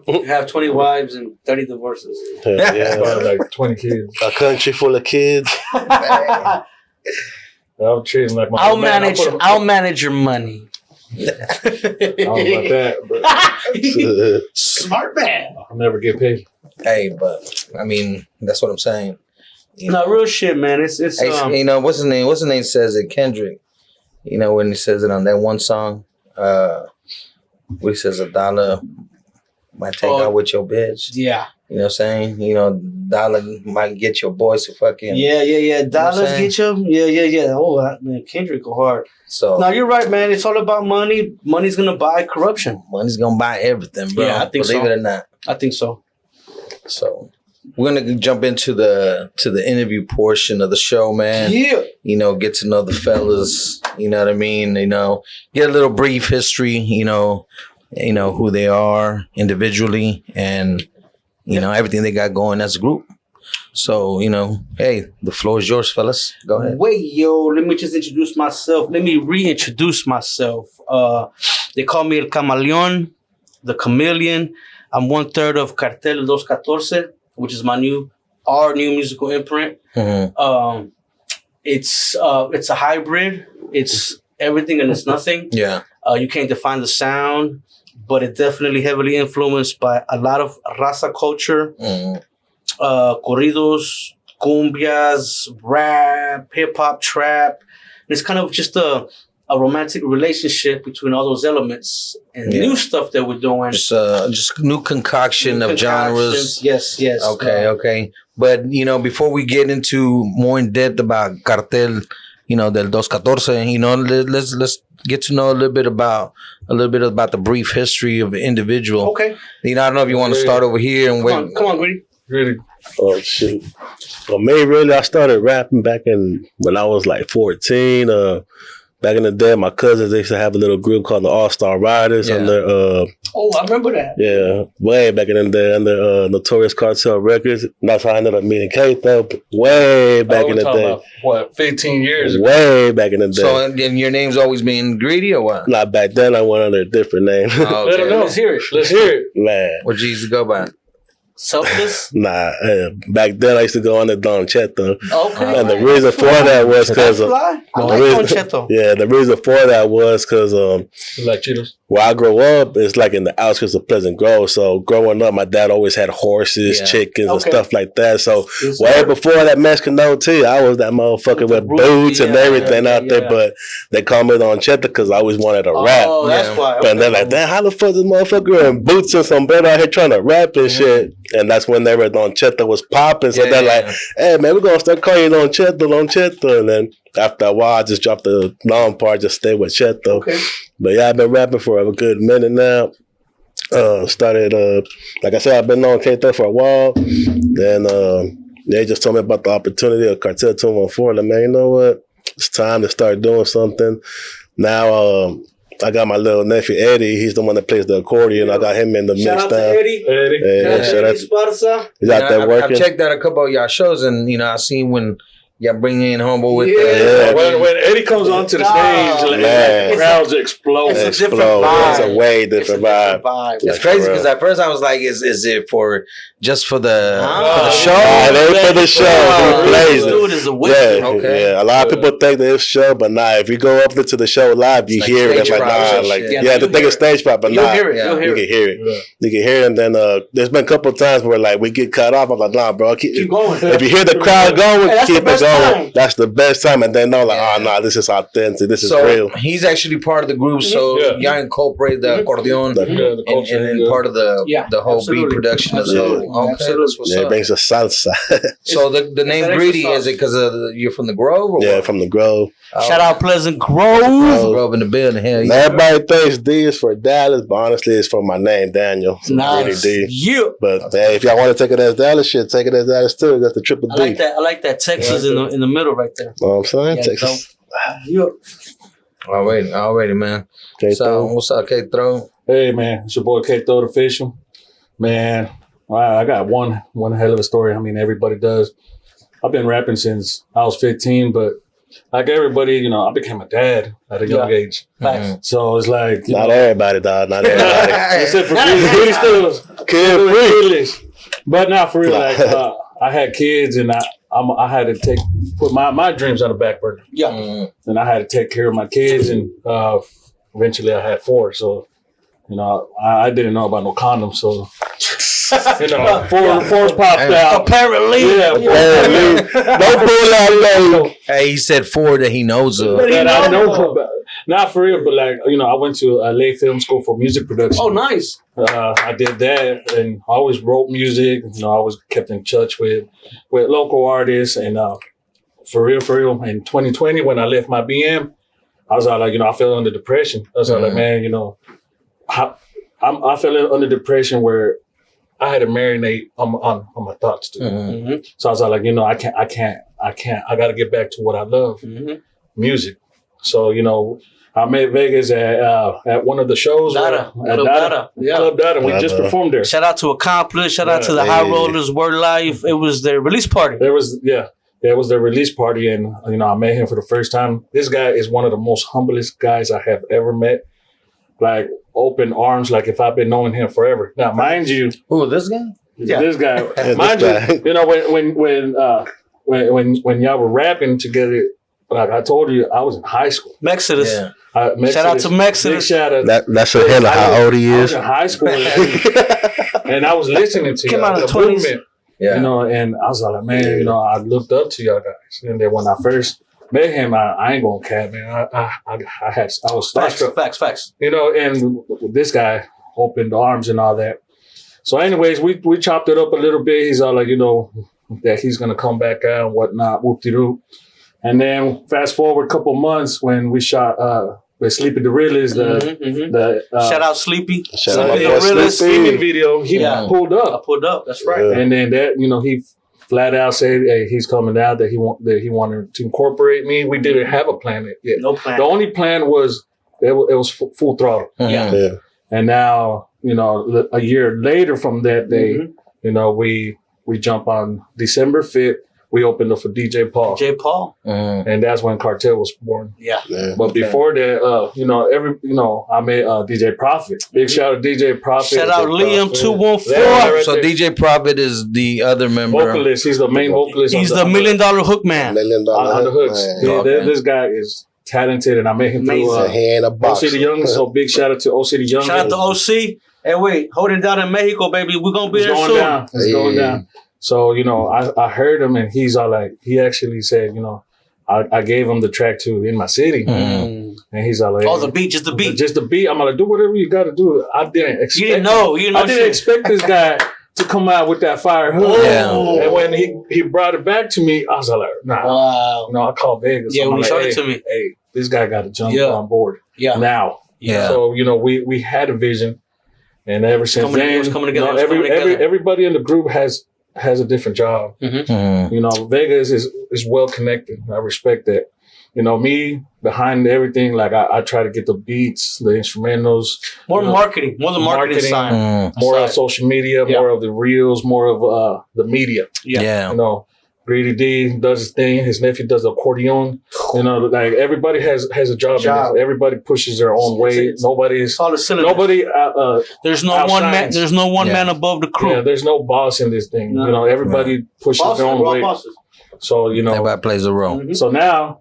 You have 20 wives and 30 divorces. Yeah. Like 20 kids. A country full of kids. I'm treating like my I'll manage your money. I don't know about that, but Smart man. I'll never get paid. Hey, but I mean, that's what I'm saying. You No, know? real shit, man. It's Hey, you know, what's his name? What's his name says it? Kendrick. You know, when he says it on that one song, where he says $1 might take out with your bitch. yeah. You know what I'm saying? You know, $1 might get your boys to fucking. Yeah. Dollars saying? get you. Yeah. Oh, man, Kendrick go hard. So No, you're right, man. It's all about money. Money's gonna buy corruption. money's gonna buy everything, bro. Yeah, I think Believe so. it or not. I think so. So we're gonna jump into the interview portion of the show, man. Yeah. You know, get to know the fellas. You know what I mean? You know, get a little brief history. You know who they are individually, and you know everything they got going as a group. So you know, hey, the floor is yours, fellas. Go ahead. Wait, yo, let me just introduce myself. Let me reintroduce myself. They call me El Camaleon, the Chameleon. I'm 1/3 of Cartel 214, which is our new musical imprint. Mm-hmm. It's a hybrid. It's everything and it's nothing. Yeah. You can't define the sound, but it's definitely heavily influenced by a lot of raza culture, Mm-hmm. corridos, cumbias, rap, hip hop, trap. And it's kind of just a romantic relationship between all those elements and new stuff that we're doing. Just new concoction of genres. Yes. Okay. But you know, before we get into more in depth about Cartel, you know, del 214, you know, let's get to know a little bit about the brief history of an individual. Okay. You know, I don't know if you want to start over here and wait. Come on, Greedy. Really? Oh shit. Well, me really, I started rapping back when I was like 14. Back in the day, my cousins, they used to have a little group called the All-Star Riders. Yeah. Under I remember that. yeah, way back in the day, under Notorious Cartel Records. And that's how I ended up meeting Kate, though. Way back in the day. About, what, 15 years ago? Way back in the day. So, and your name's always been Greedy or what? Not back then, I went under a different name. Oh, Let him know. Let's hear it. Man. What you used to go by? Selfless? Nah, back then I used to go under Don Cheto. Okay. And the reason for that was because I like Don Cheto. yeah, the reason for that was because Like Cheetos. where I grew up, it's like in the outskirts of Pleasant Grove. So growing up, my dad always had horses, chickens, and stuff like that. So way before that Mexican OT, I was that motherfucker with boots and everything out there. But they called me Don Cheto because I always wanted to rap. Oh, that's why. But they're like, damn, how the fuck this motherfucker in boots and sombrero out here trying to rap and shit? And that's when they were Don Cheto was popping. So they're like, hey, man, we're going to start calling you Don Cheto. And then after a while, I just dropped the long part, just stay with Cheto. Okay. But yeah, I've been rapping for a good minute now. Started, like I said, I've been on K-Thug for a while. Then they just told me about the opportunity of Cartel 214. Like, man, you know what? It's time to start doing something. Now, I got my little nephew Eddie. He's the one that plays the accordion. I got him in the mix now. Shout out to Eddie. Yeah, shout out to he's out there working. I've checked out a couple of y'all shows, and I seen when y'all bring in Humble with When Eddie comes onto the stage, the crowds explode. It's a different vibe. It's a way different vibe. It's crazy because at first I was like, "Is it for just for the show?" It ain't for the show. He plays it. Dude is a wizard. Yeah. A lot of people think that it's show, but nah. If you go up to the show live, you hear it. Like the thing is stage pop, but nah, you can hear it. You can hear it, and then there's been a couple of times where like we get cut off. I'm like, nah, bro, keep going. If you hear the crowd going, keep it going. That's the best time, and then they're like, oh nah, this is authentic. This is real. He's actually part of the group, so y'all incorporate the accordion and part of the whole beat production as well. It brings a salsa. So the name Greedy, is it because you're from the Grove? Or from the Grove. Shout out Pleasant Grove. Grove in the building. Hell yeah. Everybody thinks D is for Dallas, but honestly, it's for my name, Daniel. Nice. D. Yeah. But hey, if y'all want to take it as Dallas shit, take it as Dallas too. That's the triple D. I like that Texas in the middle right there. Know what I'm saying? Texas. Already, man. So what's up, K-Throw? Hey, man, it's your boy K-Throw Official. Man, I got one hell of a story. I mean, everybody does. I've been rapping since I was 15, but like everybody, I became a dad at a young age. So it's like not everybody, dog. Not everybody. Except for Greedy still. But not for real. Like I had kids, and I had to put my dreams on the back burner. Yeah. And I had to take care of my kids, and eventually I had 4. So I didn't know about no condoms, so. 4 popped out. Apparently. Don't pull out low. Hey, he said 4 that he knows of. That I know about. Not for real, but like, I went to LA Film School for music production. Oh, nice. I did that, and I always wrote music. I always kept in touch with local artists, and for real, in 2020, when I left my BM, I was like, I fell under depression. I was like, man, I fell under depression where I had to marinate on my thoughts too. So I was like, I can't. I got to get back to what I love, music. So I met Vegas at one of the shows. Club Dada. We just performed there. Shout out to Accomplish. Shout out to the High Rollers. Word Life. It was their release party. It was their release party, and I met him for the first time. This guy is one of the most humblest guys I have ever met. Like open arms, like if I've been knowing him forever. Now, mind you, this guy? Yeah, this guy. Mind you, when y'all were rapping together, like I told you, I was in high school. Mexodus. Shout out to Mexodus. Shout out. That's a hell of how old he is. I was in high school, and I was listening to Came y'all. out of the 20s. Yeah. And I was like, man, I looked up to y'all guys. And then when I first met him, I ain't gonna cap, man. I was starstruck. Facts. And this guy opened arms and all that. So anyways, we chopped it up a little bit. He's all like, that he's gonna come back out and whatnot, whoop-de-doo. And then fast forward a couple months when we shot with Sleepy the Realist, shout out Sleepy. Shout out the Realist streaming video. He pulled up. I pulled up. That's right. And then that, he flat out said, hey, he's coming out, that he wanted to incorporate me. We didn't have a plan yet. No plan. The only plan was it was full throttle. Yeah. And now, a year later from that day, we jump on December 5th. we opened up for DJ Paul. J. Paul. And that's when Cartel was born. Yeah. But before that, I met DJ Prophet. Big shout out to DJ Prophet. Shout out Liam 214. So DJ Prophet is the other member. Vocalist. He's the main vocalist. He's the $1 million hook man. On the hooks. This guy is talented, and I met him through OC the Young. So big shout out to OC the Young. Shout out to OC. Hey, wait, hold it down in Mexico, baby. We're gonna be there soon. It's going down. So, I heard him, and he's all like, he actually said, I gave him the track too in my city. And he's all like, oh, the beat, just the beat. Just the beat. I'm like, do whatever you got to do. I didn't expect. You didn't know. I didn't expect this guy to come out with that fire hook. Yeah. And when he brought it back to me, I was like, nah. Wow. I called Vegas. Yeah, I'm when he like, showed it to me. Hey, this guy got to jump on board. Yeah. Now. Yeah. So, we had a vision. And ever since then, it was coming together. Everybody in the group has a different job. Vegas is well connected. I respect that. Me behind everything, like I try to get the beats, the instrumentals, more marketing, more the marketing side, more of social media, more of the reels, more of the media. Yeah. Greedy D does his thing. His nephew does the accordion. Like everybody has a job. In this. Everybody pushes their own way. Nobody's nobody. There's no one man. There's no one man above the crew. Yeah, there's no boss in this thing. Everybody pushes their own way. Bosses. So everybody plays a role. So now,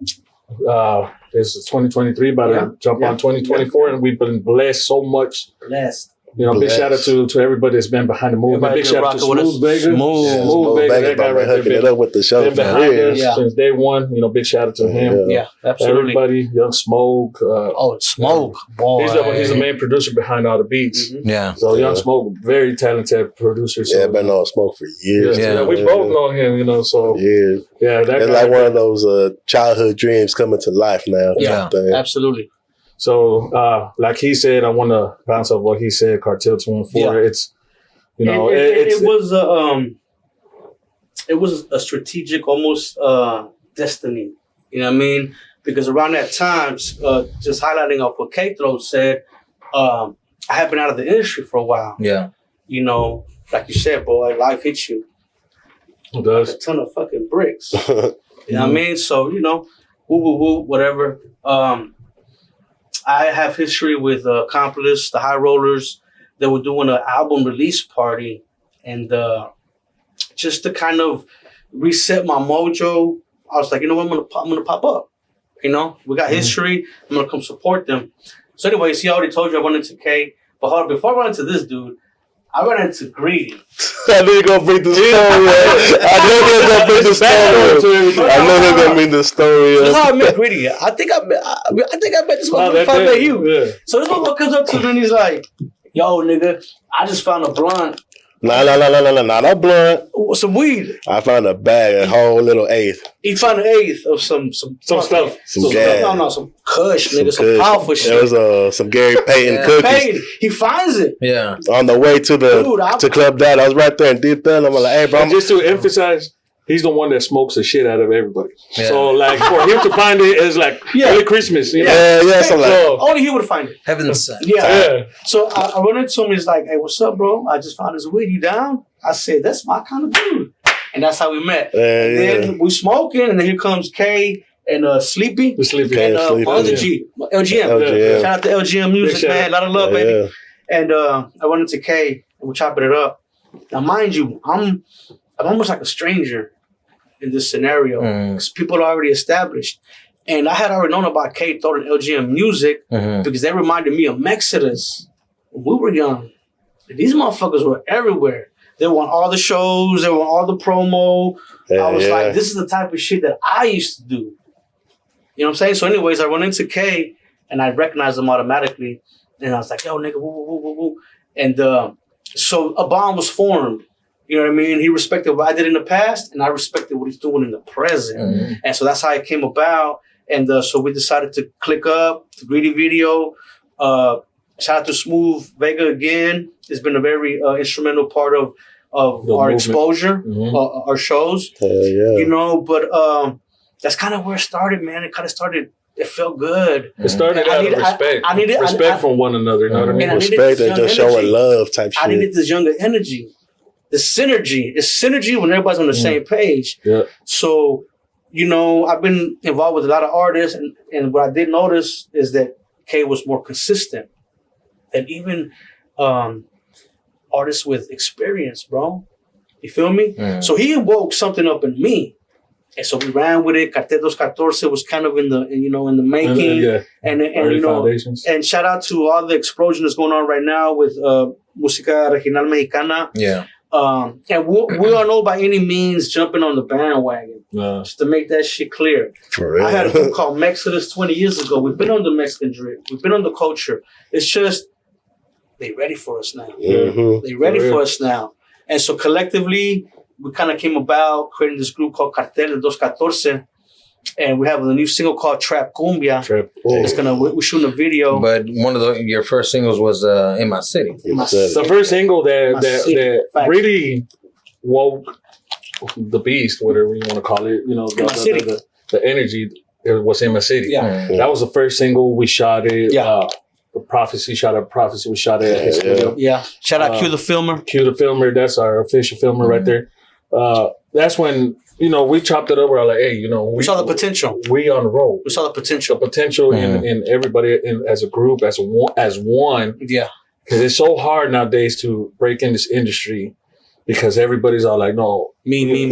this is 2023. About to jump on 2024, and we've been blessed so much. Blessed. Big shout out to everybody that's been behind the movement. Big shout out to Smooth Vega. Smooth Vega, that guy right there hooking it up with the show been behind us since day one. Big shout out to him. Yeah, absolutely. Everybody, Young Smoke. Smoke, boy. He's the main producer behind all the beats. Yeah. So Young Smoke, very talented producer. So, been on Smoke for years. Yeah, we both know him. So years. Yeah, it's like one of those childhood dreams coming to life now. Yeah, absolutely. So, like he said, I want to bounce off what he said. Cartel 214. Yeah. It's, it was a strategic, almost destiny. You know what I mean? Because around that time, just highlighting off what K-Throw said, I had been out of the industry for a while. Yeah. Like you said, boy, life hits you. It does. A ton of fucking bricks. You know what I mean? So, woo, whatever. I have history with Accomplice, the High Rollers. They were doing an album release party, and just to kind of reset my mojo, I was like, I'm gonna pop up. We got history. I'm gonna come support them. So, anyways, he already told you I went into K. But hold on, before I went into this dude, I ran into Greedy. I knew you're gonna bring the story up. I know they're gonna bring the story up. That's how I met Greedy. I think I met this motherfucker before I met you. Yeah. So this motherfucker comes up to me and he's like, "Yo, nigga, I just found a blunt." Nah, not a blunt. Some weed. I found a bag, a whole little eighth. He found an eighth of some stuff. Some gas. No, some kush, nigga, some powerful shit. There was some Gary Payton cookies. He finds it. Yeah. On the way to Club Dad, I was right there and did that. I'm like, hey, bro. And just to emphasize, he's the one that smokes the shit out of everybody. Yeah. So, like, for him to find it is like early Christmas. So only he would find it. Heaven sent. Yeah. So I run into him. He's like, "Hey, what's up, bro? I just found this weed. You down?" I said, "That's my kind of dude." And that's how we met. Then we smoking, and then here comes K and Sleepy. The Sleepy. And other G, LGM. Shout out to LGM Music, man. A lot of love, baby. And I went into K, and we're chopping it up. Now, mind you, I'm almost like a stranger in this scenario because people are already established. And I had already known about K-Throw and LGM Music because they reminded me of Mexodus when we were young. And these motherfuckers were everywhere. They were on all the shows. They were on all the promo. I was like, this is the type of shit that I used to do. You know what I'm saying? So anyways, I run into K and I recognized him automatically. And I was like, yo, nigga, woo. And so a bond was formed. You know what I mean? He respected what I did in the past, and I respected what he's doing in the present. And so that's how it came about. And so we decided to click up the Greedy video. Shout out to Smooth Vega again. It's been a very instrumental part of our movement. Exposure, our shows. But that's kind of where it started, man. It felt good. It started out of respect. I needed respect from one another. You know what I mean? Respect and just showing love type shit. I needed this younger energy. synergy. It's synergy when everybody's on the same page. Yeah. So, I've been involved with a lot of artists, and what I did notice is that K was more consistent than even artists with experience, bro. You feel me? Mm. So he woke something up in me. And so we ran with it. Cartel 214 was kind of in the making. And early foundations. And shout out to all the explosion that's going on right now with Música Regional Mexicana. Yeah. And we are not by any means jumping on the bandwagon. Just to make that shit clear. For real. I had a group called Mexodus 20 years ago. We've been on the Mexican drip. We've been on the culture. It's just, they ready for us now. Mm-hmm. They ready for us now. And so collectively, we kind of came about creating this group called Cartel 214. And we have a new single called Trap Cumbia. We're shooting a video. But one of your first singles was In My City. The first single that really woke the beast, whatever you want to call it, the energy, it was In My City. Yeah. That was the first single. We shot it. Yeah. Prophecy, we shot it at his studio. Yeah. Shout out Q the Filmer. Q the Filmer, that's our official filmer right there. That's when, we chopped it up. We're like, hey, we saw the potential. We on the road. We saw the potential. In everybody as a group, as one. Yeah. Because it's so hard nowadays to break in this industry because everybody's all like, no, me.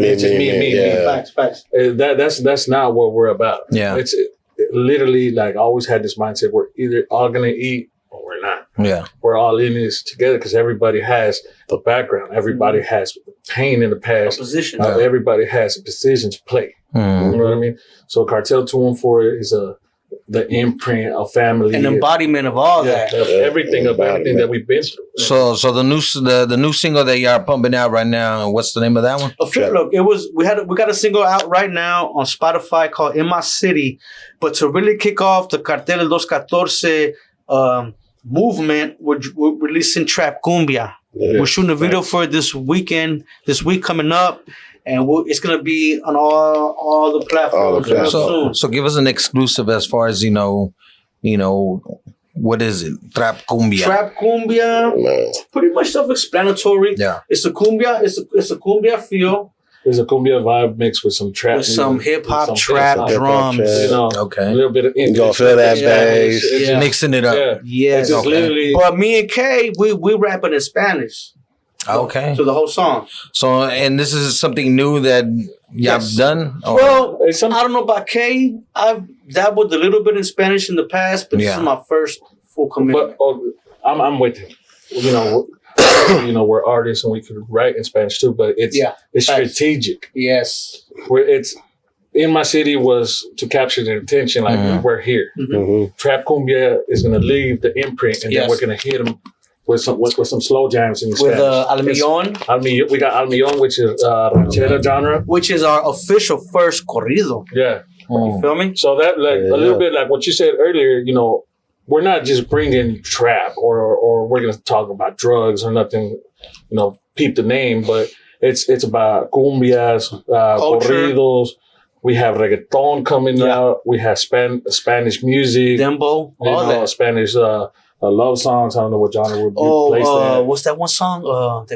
Facts. That's not what we're about. Yeah. It's literally like I always had this mindset: we're either all gonna eat or we're not. Yeah, we're all in this together because everybody has the background, everybody has pain in the past, position. Everybody has a position to play. You know what I mean? So Cartel 214 is the imprint of family, an embodiment of all that, of everything that we've been through. So the new single that y'all pumping out right now, what's the name of that one? Look, we got a single out right now on Spotify called In My City, but to really kick off the Cartel 214 movement, we're releasing Trap Cumbia. Yeah. We're shooting a video for it this week coming up. And it's gonna be on all the platforms. So give us an exclusive as far as what is it? Trap Cumbia. Trap Cumbia, pretty much self-explanatory. Yeah, it's a cumbia. It's a cumbia feel. There's a cumbia vibe mixed with some trap, with some hip hop, trap drums. Okay, a little bit of you gonna feel that bass, mixing it up. Yes, literally. But me and Kay, we rapping in Spanish. Okay. So the whole song. So, and this is something new that y'all done? Oh. Well, I don't know about Kay. I've dabbled a little bit in Spanish in the past, but this is my first full commitment. But I'm with him. We're artists and we could write in Spanish too, but it's strategic. Yes. Where it's In My City was to capture their attention, like we're here. Mm-hmm. Trap Cumbia is going to leave the imprint, and then we're going to hit them with some slow jams in Spanish. With Almillón. We got Almillón, which is ranchera genre. Which is our official first corrido. Yeah. You feel me? So that a little bit like what you said earlier, we're not just bringing trap or we're going to talk about drugs or nothing, peep the name, but it's about cumbias, corridos. We have reggaeton coming out. We have Spanish music. Dembo. All that. Spanish love songs. I don't know what genre would you place that. What's that one song?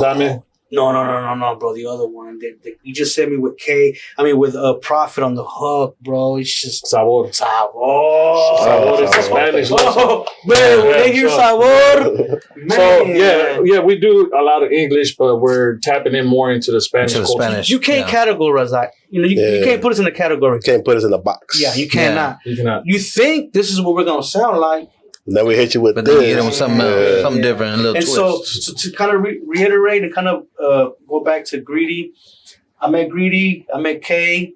Dame? No, bro. The other one that you just sent me with with Prophet on the hook, bro. It's just Sabor. Sabor is Spanish. Oh, man, when they hear Sabor, man. So we do a lot of English, but we're tapping in more into the Spanish. You can't categorize that. You can't put us in a category. You can't put us in a box. Yeah, you cannot. You cannot. You think this is what we're gonna sound like. Then we hit you with then you hit them with something different, a little twist. So to kind of reiterate and kind of go back to Greedy, I met Kay.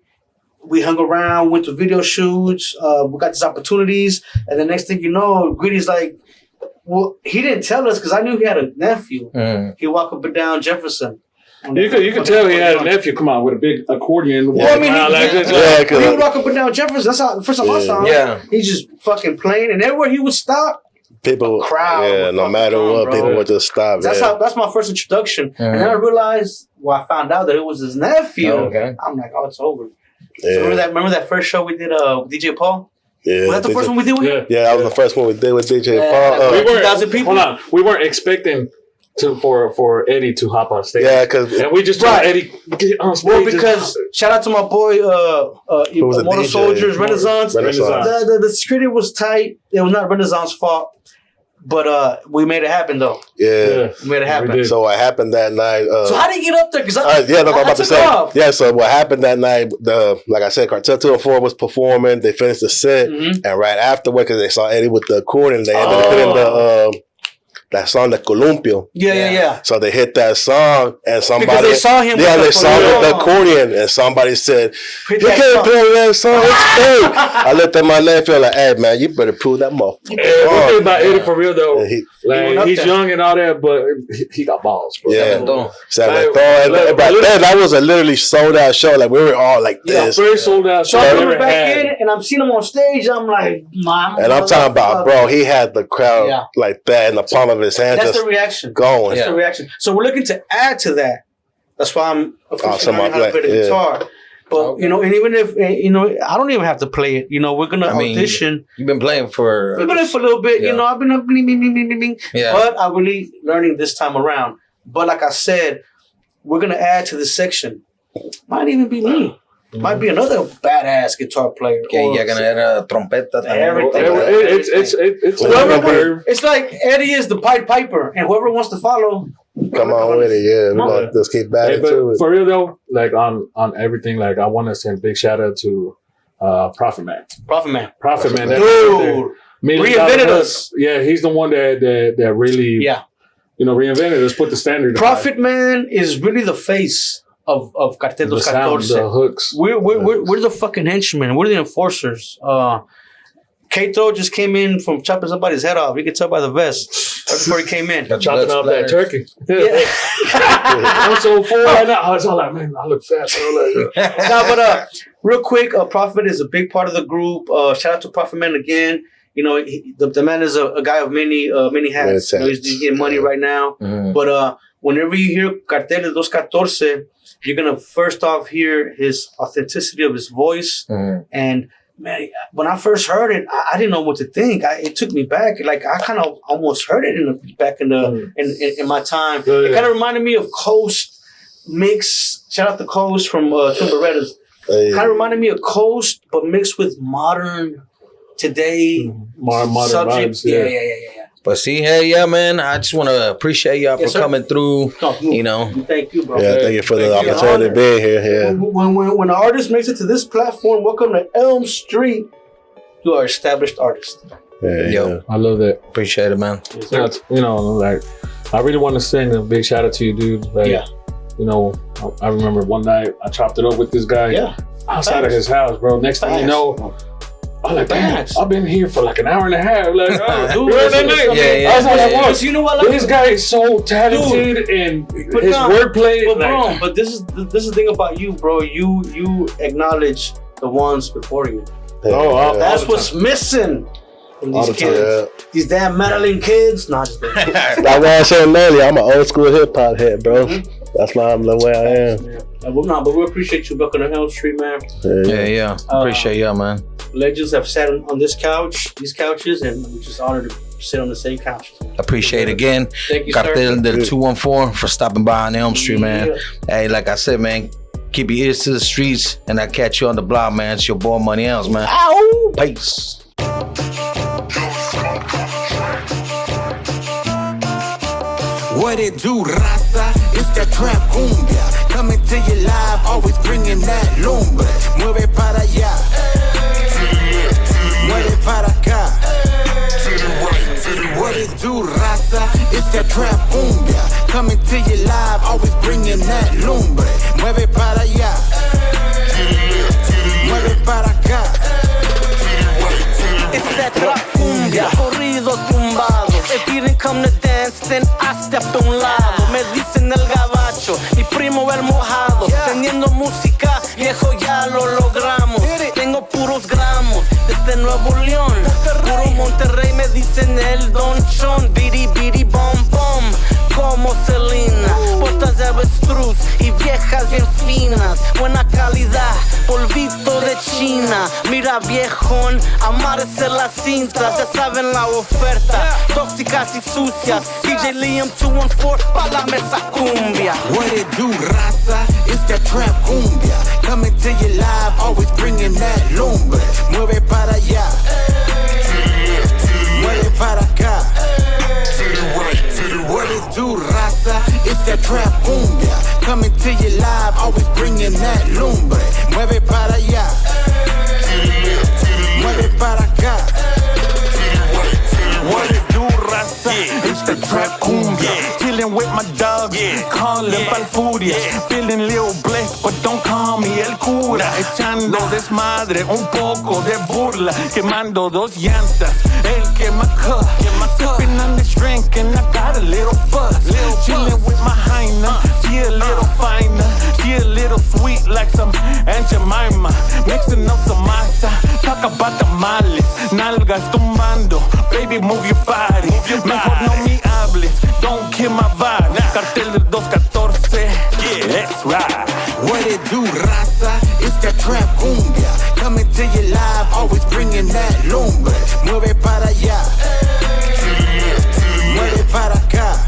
We hung around, went to video shoots. We got these opportunities, and the next thing you know, Greedy's like, well, he didn't tell us because I knew he had a nephew. He walked up and down Jefferson. You could tell he had a nephew come out with a big accordion. Well, he would walk up and down Jefferson. That's how the first time I saw him. Yeah. He's just fucking playing, and everywhere he would stop, crowd. No matter what, people would just stop. That's my first introduction, and then I realized, I found out that it was his nephew. Okay. I'm like, it's over. Yeah. So remember that first show we did with DJ Paul? Yeah. Was that the first one we did with him? Yeah, that was the first one we did with DJ Paul. 2,000 people. Hold on, we weren't expecting for Eddie to hop on stage. Yeah, because and we just told Eddie get on stage. Well, because shout out to my boy, Motor Soldiers, Renaissance. The security was tight. It was not Renaissance's fault. But we made it happen, though. Yeah. We made it happen. So what happened that night... so how did you get up there? Because I'm about to say. Off. Yeah, so what happened that night, like I said, Cartel 204 was performing. They finished the set. And right afterward, because they saw Eddie with the accordion, they ended up hitting that song, the Columpio. Yeah. So they hit that song, and somebody... Because they saw him they saw him with the accordion, and somebody said, you can't play that song, it's fake. I looked at my nephew like, hey, man, you better prove that motherfucker. One thing about Eddie for real, though, he's young and all that, but he got balls, bro. Yeah. Back then, that was a literally sold out show. Like, we were all like this. Very sold out show. So I went back in, and I'm seeing him on stage, I'm like, Mom. And I'm talking about, bro, he had the crowd like that in the palm of his hand. That's the reaction. Going. That's the reaction. So we're looking to add to that. That's why I'm learning how to play the guitar. But, and even if, I don't even have to play it. We're going to audition. You've been playing for... We've been playing for a little bit. I've been bling. But I'm really learning this time around. But like I said, we're going to add to this section. Might even be me. Might be another badass guitar player. Okay, you're gonna add a trompeta. Everything. It's like Eddie is the Pied Piper, and whoever wants to follow, come on with it. Yeah, we're gonna just keep back to it. For real though, like on everything, like I want to send a big shout out to Prophet Man. Prophet Man, dude, reinvented us. Yeah, he's the one that really, reinvented us, put the standard. Prophet Man is really the face of Cartel 214. The hooks. We're the fucking henchmen. We're the enforcers. Kato just came in from chopping somebody's head off. You can tell by the vest right before he came in. Chopping off that turkey. I'm so full right now. I was all like, man, I look fat. But real quick, Prophet is a big part of the group. Shout out to Prophet Man again. The man is a guy of many hats. He's getting money right now. But whenever you hear Cartel 214, you're going to first off hear his authenticity of his voice. And, man, when I first heard it, I didn't know what to think. It took me back. Like, I kind of almost heard it in my time. It kind of reminded me of Coast mix. Shout out to Coast from Timberettas. Kind of reminded me of Coast, but mixed with modern, today modern subjects. Vibes, Yeah. But see, man, I just want to appreciate y'all for coming through. Thank you, bro. Yeah, thank you for the opportunity to be here. Yeah. When an artist makes it to this platform, welcome to Elm Street. You are an established artist. Yeah. I love that. Appreciate it, man. Like, I really want to send a big shout out to you, dude. Like, I remember one night I chopped it up with this guy outside of his house, bro. Next thing you know, I'm like, damn, I've been here for like an hour and a half. Like, dude, I was like, this guy is so talented and his wordplay. But this is the thing about you, bro. You acknowledge the ones before you. That's what's missing from these kids. These damn meddling kids. Not just that's why I said earlier, I'm an old school hip hop head, bro. That's why I'm the way I am. But we appreciate you, Welcome to Elm Street, man. Yeah. Appreciate y'all, man. Legends have sat on these couches, and we're just honored to sit on the same couches. Appreciate it again. Thank you, Cartel sir. del 214 for stopping by on Elm Street, man. Hey, like I said, man, keep your ears to the streets, and I'll catch you on the block, man. It's your boy Money Elms, man. Ow! Peace. What it do, raza? It's that trap cumbia. Coming to you live, always bringing that lumbre. Mueve para allá. Mueve para acá. What it do, raza? It's that trap cumbia. Coming to you live, always bringing that lumbre. Mueve para allá. Mueve para acá. It's that trap cumbia. Corrido tumbado. If you didn't come to dance, then I stepped on lado. Me dicen el gabacho, mi primo el mojado. Teniendo música, viejo, ya lo logramos. Tengo puros gramos, desde Nuevo León. Puro Monterrey, me dicen el Don Chon. Biri, biri, bom, bom. Como Selena, botas de avestruz y viejas bien finas. Buena calidad, polvito de de China. Mira viejón, amárese las cintas, ya saben la oferta. Tóxicas y sucias, DJ Liam 214 pa' la mesa cumbia. What it do, raza? It's that trap cumbia. Coming to you live, always bringing that lumbre. Mueve para allá, mueve para acá. What it do, raza? It's that trap cumbia. Coming to you live, always bringing that lumbre. Mueve para allá, mueve para acá. What it do, raza? It's the trap cumbia. Chillin' with my dogs, callin' Falfuria. Feeling little blessed, but don't call me el cura. Echando desmadre, un poco de burla. Quemando dos llantas, el quema cut. Sippin' on this drink and I got a little buzz. Chillin' with my hyena, she a little finer. She a little sweet like some Aunt Jemima. Mixing up some masa, talk about tamales. Nalgas tumbando, baby move your body. Mejor no me hables, don't kill my vibe. Cartel del 214, yeah, that's right. What it do, raza? It's that trap cumbia. Coming to you live, always bringing that lumbre. Mueve para allá, mueve para acá.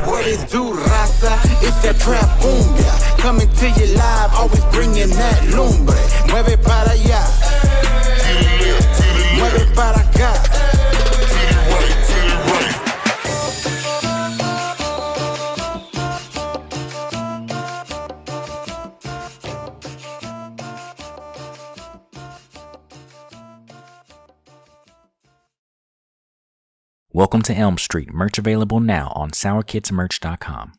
What it do, raza? It's that trap cumbia. Coming to you live, always bringing that lumbre. Mueve para allá, mueve para acá. Welcome to Elm Street, merch available now on sourkidsmerch.com.